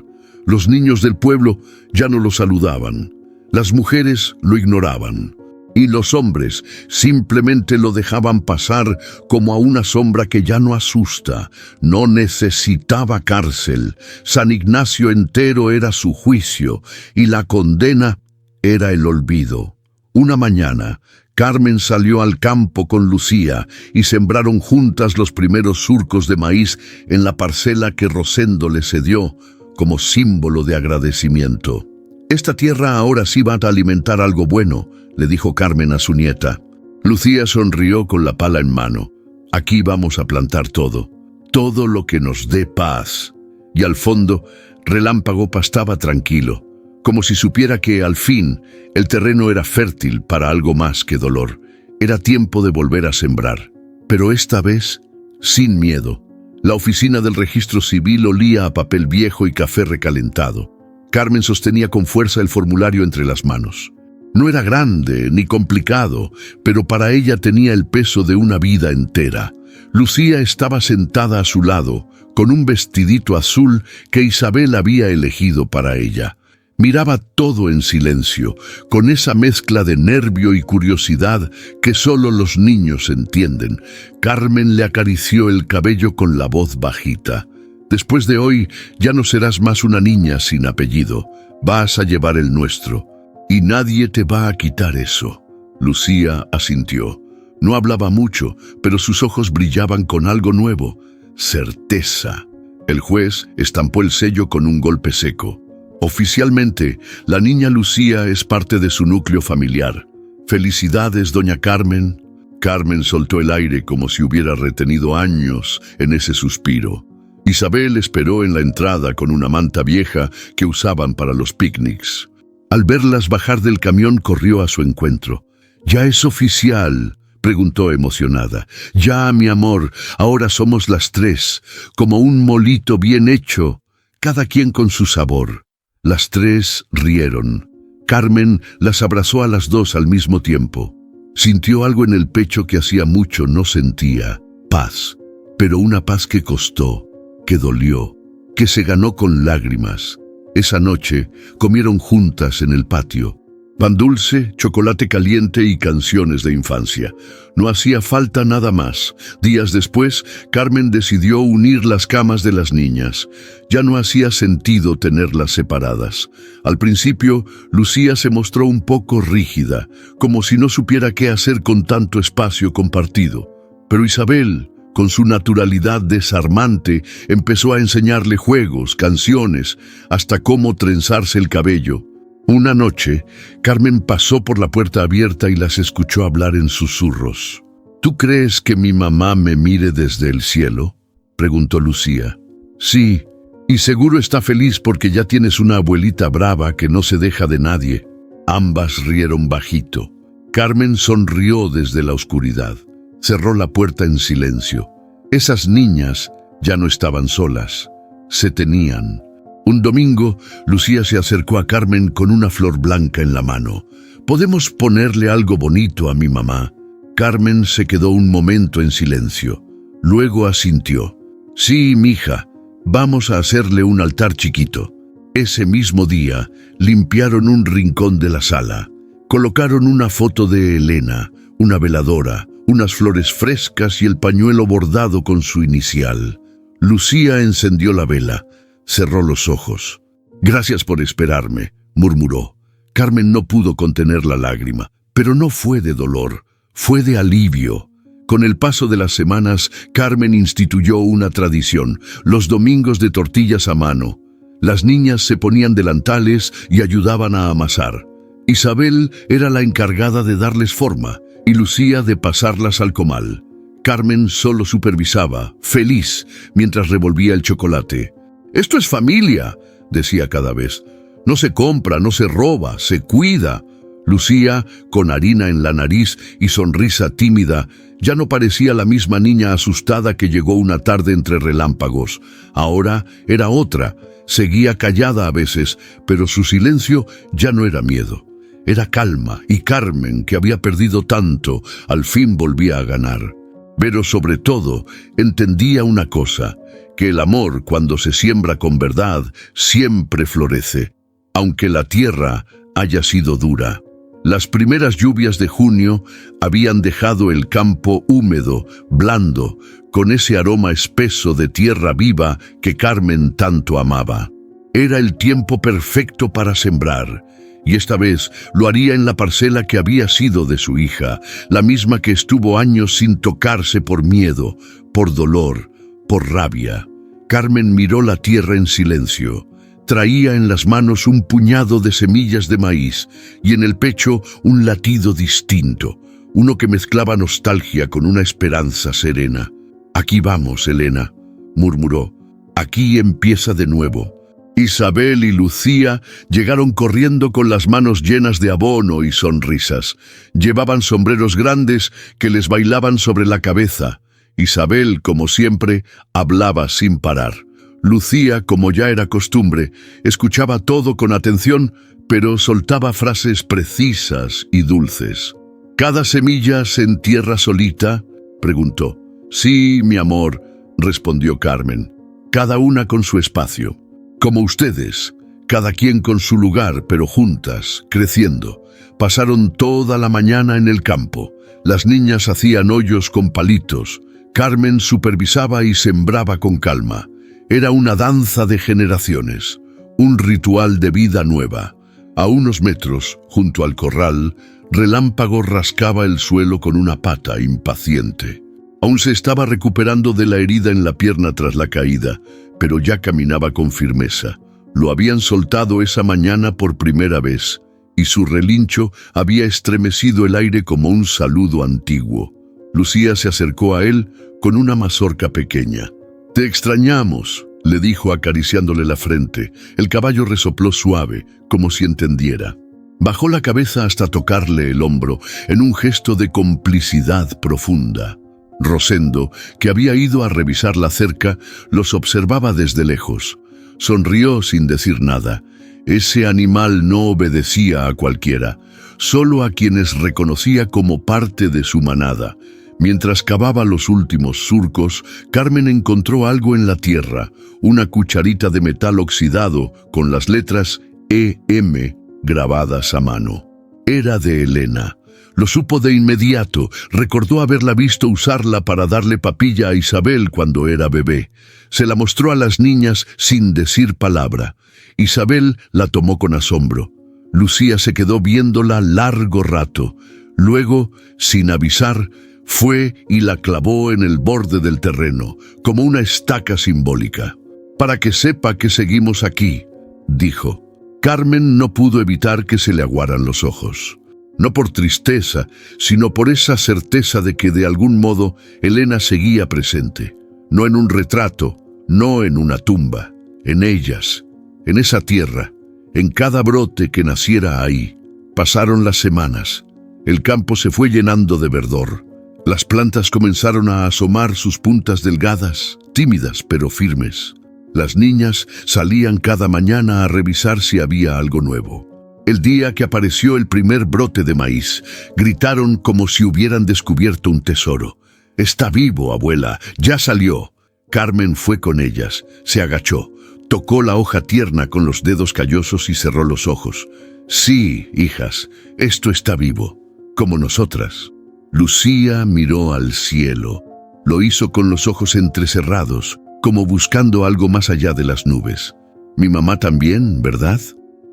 Los niños del pueblo ya no lo saludaban. Las mujeres lo ignoraban. Y los hombres simplemente lo dejaban pasar como a una sombra que ya no asusta. No necesitaba cárcel. San Ignacio entero era su juicio y la condena era el olvido. Una mañana, Carmen salió al campo con Lucía y sembraron juntas los primeros surcos de maíz en la parcela que Rosendo le cedió como símbolo de agradecimiento. «Esta tierra ahora sí va a alimentar algo bueno», le dijo Carmen a su nieta. Lucía sonrió con la pala en mano. «Aquí vamos a plantar todo lo que nos dé paz». Y al fondo, Relámpago pastaba tranquilo, como si supiera que, al fin, el terreno era fértil para algo más que dolor. Era tiempo de volver a sembrar. Pero esta vez, sin miedo. La oficina del registro civil olía a papel viejo y café recalentado. Carmen sostenía con fuerza el formulario entre las manos. No era grande ni complicado, pero para ella tenía el peso de una vida entera. Lucía estaba sentada a su lado, con un vestidito azul que Isabel había elegido para ella. Miraba todo en silencio, con esa mezcla de nervio y curiosidad que solo los niños entienden. Carmen le acarició el cabello con la voz bajita. «Después de hoy ya no serás más una niña sin apellido. Vas a llevar el nuestro. Y nadie te va a quitar eso». Lucía asintió. No hablaba mucho, pero sus ojos brillaban con algo nuevo. Certeza. El juez estampó el sello con un golpe seco. Oficialmente, la niña Lucía es parte de su núcleo familiar. «Felicidades, doña Carmen». Carmen soltó el aire como si hubiera retenido años en ese suspiro. Isabel esperó en la entrada con una manta vieja que usaban para los picnics. Al verlas bajar del camión, corrió a su encuentro. «¿Ya es oficial?», preguntó emocionada. «Ya, mi amor, ahora somos las tres, como un molito bien hecho, cada quien con su sabor». Las tres rieron. Carmen las abrazó a las dos al mismo tiempo. Sintió algo en el pecho que hacía mucho no sentía. Paz, pero una paz que costó, que dolió, que se ganó con lágrimas. Esa noche comieron juntas en el patio. Pan dulce, chocolate caliente y canciones de infancia. No hacía falta nada más. Días después, Carmen decidió unir las camas de las niñas. Ya no hacía sentido tenerlas separadas. Al principio, Lucía se mostró un poco rígida, como si no supiera qué hacer con tanto espacio compartido. Pero Isabel, con su naturalidad desarmante, empezó a enseñarle juegos, canciones, hasta cómo trenzarse el cabello. Una noche, Carmen pasó por la puerta abierta y las escuchó hablar en susurros. «¿Tú crees que mi mamá me mire desde el cielo?», preguntó Lucía. «Sí, y seguro está feliz porque ya tienes una abuelita brava que no se deja de nadie». Ambas rieron bajito. Carmen sonrió desde la oscuridad. Cerró la puerta en silencio. Esas niñas ya no estaban solas. Se tenían. Un domingo, Lucía se acercó a Carmen con una flor blanca en la mano. «¿Podemos ponerle algo bonito a mi mamá?». Carmen se quedó un momento en silencio. Luego asintió. «Sí, mija, vamos a hacerle un altar chiquito». Ese mismo día, limpiaron un rincón de la sala. Colocaron una foto de Elena, una veladora, unas flores frescas y el pañuelo bordado con su inicial. Lucía encendió la vela. Cerró los ojos. «Gracias por esperarme», murmuró. Carmen no pudo contener la lágrima, pero no fue de dolor, fue de alivio. Con el paso de las semanas, Carmen instituyó una tradición, los domingos de tortillas a mano. Las niñas se ponían delantales y ayudaban a amasar. Isabel era la encargada de darles forma y Lucía de pasarlas al comal. Carmen solo supervisaba, feliz, mientras revolvía el chocolate. «Esto es familia», decía cada vez. «No se compra, no se roba, se cuida». Lucía, con harina en la nariz y sonrisa tímida, ya no parecía la misma niña asustada que llegó una tarde entre relámpagos. Ahora era otra. Seguía callada a veces, pero su silencio ya no era miedo. Era calma, y Carmen, que había perdido tanto, al fin volvía a ganar. Pero sobre todo, entendía una cosa, que el amor, cuando se siembra con verdad, siempre florece, aunque la tierra haya sido dura. Las primeras lluvias de junio habían dejado el campo húmedo, blando, con ese aroma espeso de tierra viva que Carmen tanto amaba. Era el tiempo perfecto para sembrar, y esta vez lo haría en la parcela que había sido de su hija, la misma que estuvo años sin tocarse por miedo, por dolor, por rabia. Carmen miró la tierra en silencio. Traía en las manos un puñado de semillas de maíz y en el pecho un latido distinto, uno que mezclaba nostalgia con una esperanza serena. «Aquí vamos, Elena», murmuró. «Aquí empieza de nuevo». Isabel y Lucía llegaron corriendo con las manos llenas de abono y sonrisas. Llevaban sombreros grandes que les bailaban sobre la cabeza. Isabel, como siempre, hablaba sin parar. Lucía, como ya era costumbre, escuchaba todo con atención, pero soltaba frases precisas y dulces. «¿Cada semilla se entierra solita?», preguntó. «Sí, mi amor», respondió Carmen. «Cada una con su espacio. Como ustedes, cada quien con su lugar, pero juntas, creciendo. Pasaron toda la mañana en el campo. Las niñas hacían hoyos con palitos. Carmen supervisaba y sembraba con calma. Era una danza de generaciones, un ritual de vida nueva. A unos metros, junto al corral, Relámpago rascaba el suelo con una pata impaciente. Aún se estaba recuperando de la herida en la pierna tras la caída, pero ya caminaba con firmeza. Lo habían soltado esa mañana por primera vez, y su relincho había estremecido el aire como un saludo antiguo. Lucía se acercó a él con una mazorca pequeña. «Te extrañamos», le dijo acariciándole la frente. El caballo resopló suave, como si entendiera. Bajó la cabeza hasta tocarle el hombro, en un gesto de complicidad profunda. Rosendo, que había ido a revisar la cerca, los observaba desde lejos. Sonrió sin decir nada. Ese animal no obedecía a cualquiera, solo a quienes reconocía como parte de su manada. Mientras cavaba los últimos surcos, Carmen encontró algo en la tierra, una cucharita de metal oxidado con las letras EM grabadas a mano. Era de Elena. Lo supo de inmediato, recordó haberla visto usarla para darle papilla a Isabel cuando era bebé. Se la mostró a las niñas sin decir palabra. Isabel la tomó con asombro. Lucía se quedó viéndola largo rato. Luego, sin avisar, fue y la clavó en el borde del terreno, como una estaca simbólica. «Para que sepa que seguimos aquí», dijo. Carmen no pudo evitar que se le aguaran los ojos. No por tristeza, sino por esa certeza de que de algún modo Elena seguía presente. No en un retrato, no en una tumba, en ellas, en esa tierra, en cada brote que naciera ahí. Pasaron las semanas. El campo se fue llenando de verdor. Las plantas comenzaron a asomar sus puntas delgadas, tímidas pero firmes. Las niñas salían cada mañana a revisar si había algo nuevo. El día que apareció el primer brote de maíz, gritaron como si hubieran descubierto un tesoro. «Está vivo, abuela, ya salió». Carmen fue con ellas, se agachó, tocó la hoja tierna con los dedos callosos y cerró los ojos. «Sí, hijas, esto está vivo, como nosotras». Lucía miró al cielo. Lo hizo con los ojos entrecerrados, como buscando algo más allá de las nubes. «Mi mamá también, ¿verdad?»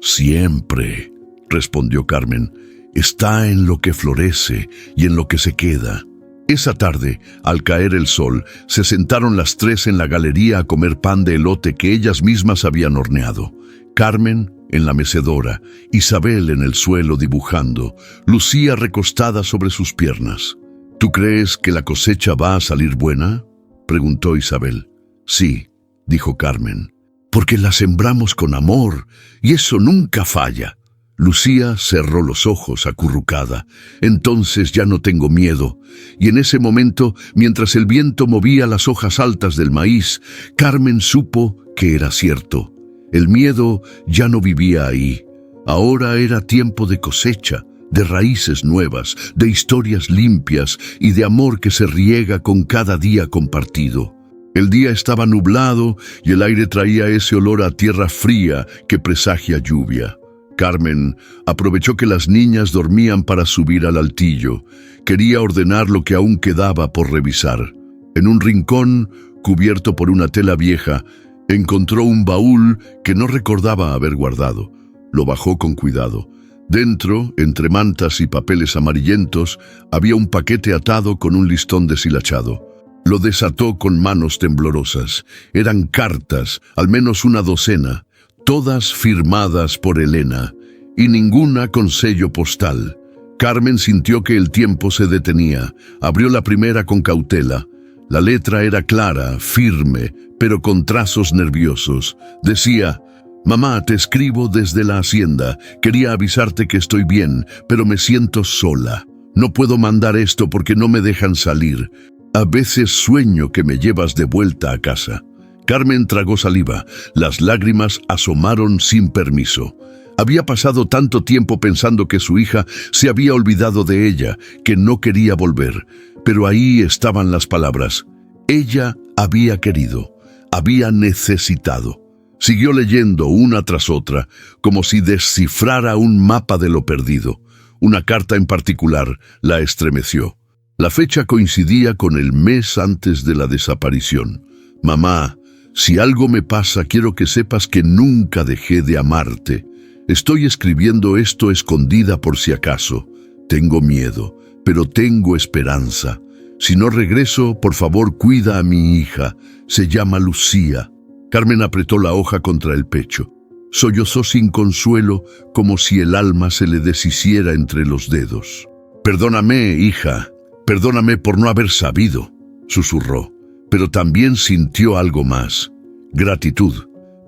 «Siempre», respondió Carmen. «Está en lo que florece y en lo que se queda». Esa tarde, al caer el sol, se sentaron las tres en la galería a comer pan de elote que ellas mismas habían horneado. Carmen en la mecedora, Isabel en el suelo dibujando, Lucía recostada sobre sus piernas. «¿Tú crees que la cosecha va a salir buena?», preguntó Isabel. «Sí», dijo Carmen, «porque la sembramos con amor, y eso nunca falla». Lucía cerró los ojos acurrucada. Entonces ya no tengo miedo. Y en ese momento, mientras el viento movía las hojas altas del maíz, Carmen supo que era cierto. El miedo ya no vivía ahí. Ahora era tiempo de cosecha, de raíces nuevas, de historias limpias y de amor que se riega con cada día compartido. El día estaba nublado y el aire traía ese olor a tierra fría que presagia lluvia. Carmen aprovechó que las niñas dormían para subir al altillo. Quería ordenar lo que aún quedaba por revisar. En un rincón, cubierto por una tela vieja, encontró un baúl que no recordaba haber guardado. Lo bajó con cuidado. Dentro, entre mantas y papeles amarillentos, había un paquete atado con un listón deshilachado. Lo desató con manos temblorosas. Eran cartas, al menos una docena, todas firmadas por Elena, y ninguna con sello postal. Carmen sintió que el tiempo se detenía. Abrió la primera con cautela. La letra era clara, firme, pero con trazos nerviosos. Decía: «Mamá, te escribo desde la hacienda. Quería avisarte que estoy bien, pero me siento sola. No puedo mandar esto porque no me dejan salir. A veces sueño que me llevas de vuelta a casa». Carmen tragó saliva. Las lágrimas asomaron sin permiso. Había pasado tanto tiempo pensando que su hija se había olvidado de ella, que no quería volver. Pero ahí estaban las palabras. Ella había querido, había necesitado. Siguió leyendo una tras otra, como si descifrara un mapa de lo perdido. Una carta en particular la estremeció. La fecha coincidía con el mes antes de la desaparición. «Mamá, si algo me pasa, quiero que sepas que nunca dejé de amarte. Estoy escribiendo esto escondida por si acaso. Tengo miedo, pero tengo esperanza. Si no regreso, por favor, cuida a mi hija. Se llama Lucía». Carmen apretó la hoja contra el pecho. Sollozó sin consuelo, como si el alma se le deshiciera entre los dedos. «Perdóname, hija. Perdóname por no haber sabido», susurró. Pero también sintió algo más. Gratitud.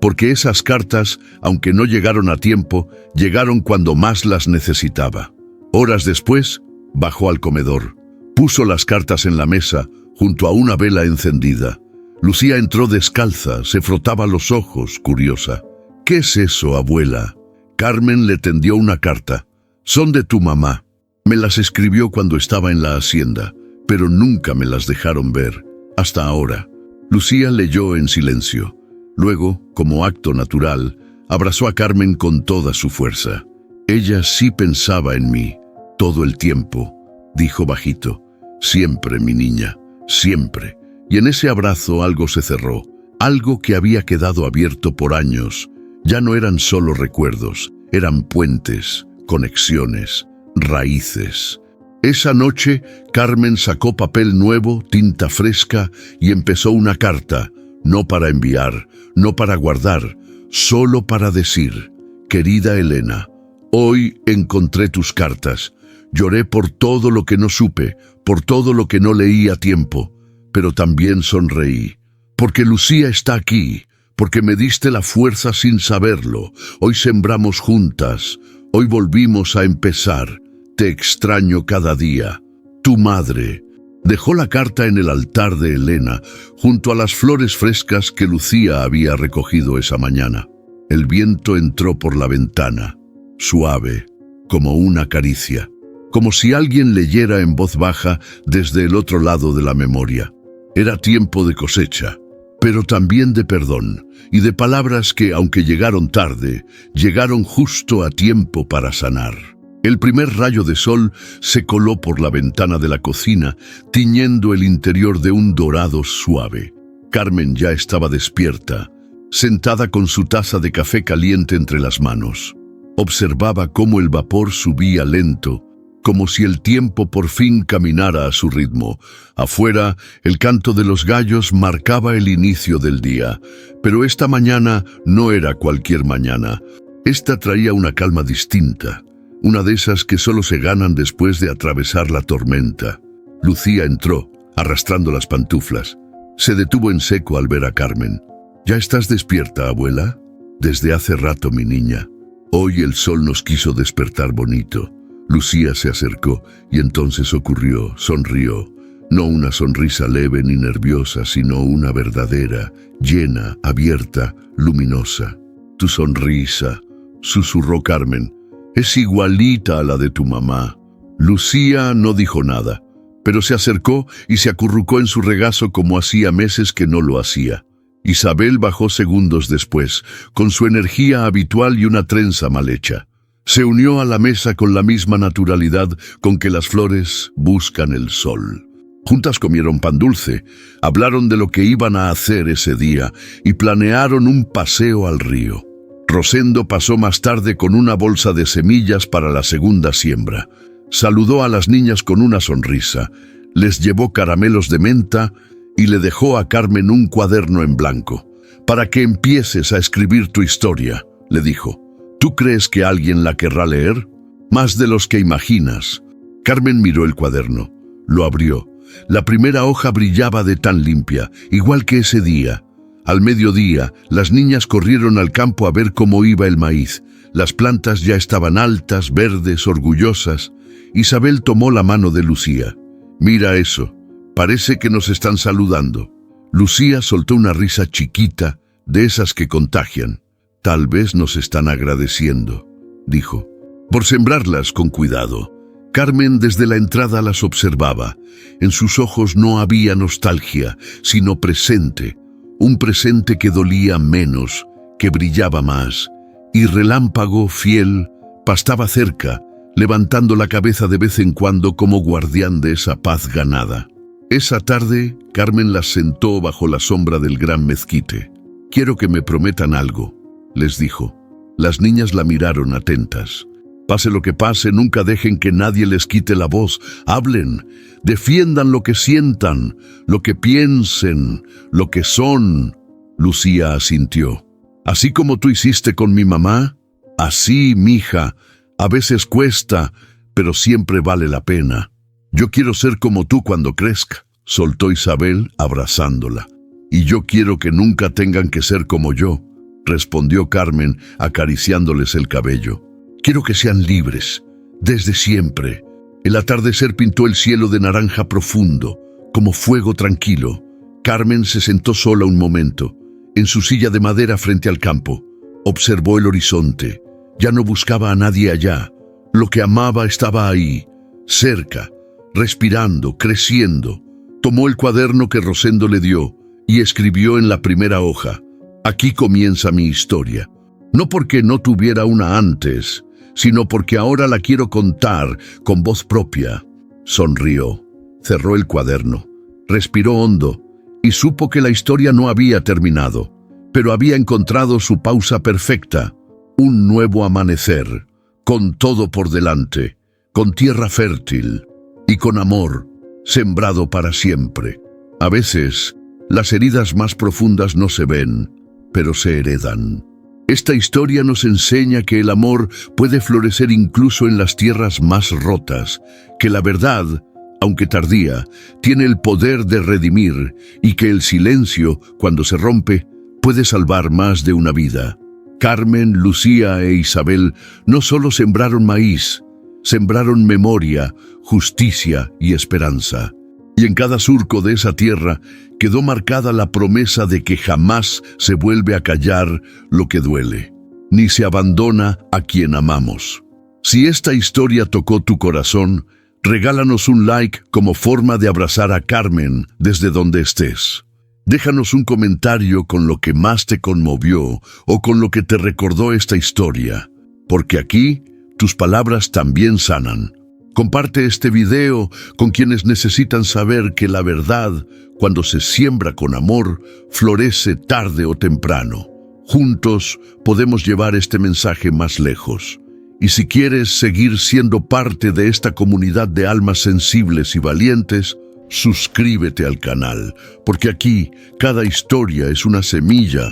Porque esas cartas, aunque no llegaron a tiempo, llegaron cuando más las necesitaba. Horas después, bajó al comedor. Puso las cartas en la mesa, junto a una vela encendida. Lucía entró descalza, se frotaba los ojos, curiosa. «¿Qué es eso, abuela?» Carmen le tendió una carta. «Son de tu mamá. Me las escribió cuando estaba en la hacienda, pero nunca me las dejaron ver, hasta ahora». Lucía leyó en silencio. Luego, como acto natural, abrazó a Carmen con toda su fuerza. «Ella sí pensaba en mí, todo el tiempo», dijo bajito. «Siempre, mi niña, siempre». Y en ese abrazo algo se cerró, algo que había quedado abierto por años. Ya no eran solo recuerdos, eran puentes, conexiones, raíces. Esa noche, Carmen sacó papel nuevo, tinta fresca y empezó una carta, no para enviar, no para guardar, solo para decir: «Querida Elena, hoy encontré tus cartas. Lloré por todo lo que no supe, por todo lo que no leí a tiempo. Pero también sonreí, porque Lucía está aquí, porque me diste la fuerza sin saberlo. Hoy sembramos juntas, hoy volvimos a empezar. Te extraño cada día. Tu madre». Dejó la carta en el altar de Elena, junto a las flores frescas que Lucía había recogido esa mañana. El viento entró por la ventana, suave, como una caricia, como si alguien leyera en voz baja desde el otro lado de la memoria. Era tiempo de cosecha, pero también de perdón, y de palabras que, aunque llegaron tarde, llegaron justo a tiempo para sanar. El primer rayo de sol se coló por la ventana de la cocina, tiñendo el interior de un dorado suave. Carmen ya estaba despierta, sentada con su taza de café caliente entre las manos. Observaba cómo el vapor subía lento, como si el tiempo por fin caminara a su ritmo. Afuera, el canto de los gallos marcaba el inicio del día, pero esta mañana no era cualquier mañana. Esta traía una calma distinta, una de esas que solo se ganan después de atravesar la tormenta. Lucía entró, arrastrando las pantuflas. Se detuvo en seco al ver a Carmen. «¿Ya estás despierta, abuela?» «Desde hace rato, mi niña. Hoy el sol nos quiso despertar bonito. Lucía se acercó y entonces ocurrió, sonrió. No una sonrisa leve ni nerviosa, sino una verdadera, llena, abierta, luminosa. Tu sonrisa, susurró Carmen, es igualita a la de tu mamá. Lucía no dijo nada, pero se acercó y se acurrucó en su regazo como hacía meses que no lo hacía. Isabel bajó segundos después, con su energía habitual y una trenza mal hecha. Se unió a la mesa con la misma naturalidad con que las flores buscan el sol. Juntas comieron pan dulce, hablaron de lo que iban a hacer ese día y planearon un paseo al río. Rosendo pasó más tarde con una bolsa de semillas para la segunda siembra. Saludó a las niñas con una sonrisa, les llevó caramelos de menta y le dejó a Carmen un cuaderno en blanco. Para que empieces a escribir tu historia, le dijo. ¿Tú crees que alguien la querrá leer? Más de los que imaginas. Carmen miró el cuaderno, lo abrió. La primera hoja brillaba de tan limpia, igual que ese día. Al mediodía, las niñas corrieron al campo a ver cómo iba el maíz. Las plantas ya estaban altas, verdes, orgullosas. Isabel tomó la mano de Lucía. Mira eso, parece que nos están saludando. Lucía soltó una risa chiquita, de esas que contagian. Tal vez nos están agradeciendo, dijo. Por sembrarlas con cuidado. Carmen desde la entrada las observaba. En sus ojos no había nostalgia, sino presente. Un presente que dolía menos, que brillaba más. Y Relámpago, fiel, pastaba cerca, levantando la cabeza de vez en cuando como guardián de esa paz ganada. Esa tarde, Carmen las sentó bajo la sombra del gran mezquite. «Quiero que me prometan algo», les dijo. Las niñas la miraron atentas. Pase lo que pase, nunca dejen que nadie les quite la voz. Hablen, defiendan lo que sientan, lo que piensen, lo que son. Lucía asintió. Así como tú hiciste con mi mamá, así, mija, a veces cuesta, pero siempre vale la pena. Yo quiero ser como tú cuando crezca, soltó Isabel abrazándola. Y yo quiero que nunca tengan que ser como yo, respondió Carmen acariciándoles el cabello. Quiero que sean libres, desde siempre. El atardecer pintó el cielo de naranja profundo, como fuego tranquilo. Carmen se sentó sola un momento, en su silla de madera frente al campo. Observó el horizonte. Ya no buscaba a nadie allá. Lo que amaba estaba ahí, cerca, respirando, creciendo. Tomó el cuaderno que Rosendo le dio y escribió en la primera hoja. Aquí comienza mi historia. No porque no tuviera una antes, sino porque ahora la quiero contar con voz propia. Sonrió, cerró el cuaderno, respiró hondo y supo que la historia no había terminado, pero había encontrado su pausa perfecta, un nuevo amanecer, con todo por delante, con tierra fértil y con amor, sembrado para siempre. A veces, las heridas más profundas no se ven, pero se heredan. Esta historia nos enseña que el amor puede florecer incluso en las tierras más rotas, que la verdad, aunque tardía, tiene el poder de redimir y que el silencio, cuando se rompe, puede salvar más de una vida. Carmen, Lucía e Isabel no solo sembraron maíz, sembraron memoria, justicia y esperanza. Y en cada surco de esa tierra quedó marcada la promesa de que jamás se vuelve a callar lo que duele, ni se abandona a quien amamos. Si esta historia tocó tu corazón, regálanos un like como forma de abrazar a Carmen desde donde estés. Déjanos un comentario con lo que más te conmovió o con lo que te recordó esta historia, porque aquí tus palabras también sanan. Comparte este video con quienes necesitan saber que la verdad, cuando se siembra con amor, florece tarde o temprano. Juntos podemos llevar este mensaje más lejos. Y si quieres seguir siendo parte de esta comunidad de almas sensibles y valientes, suscríbete al canal, porque aquí cada historia es una semilla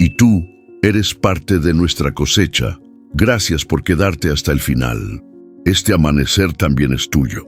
y tú eres parte de nuestra cosecha. Gracias por quedarte hasta el final. Este amanecer también es tuyo.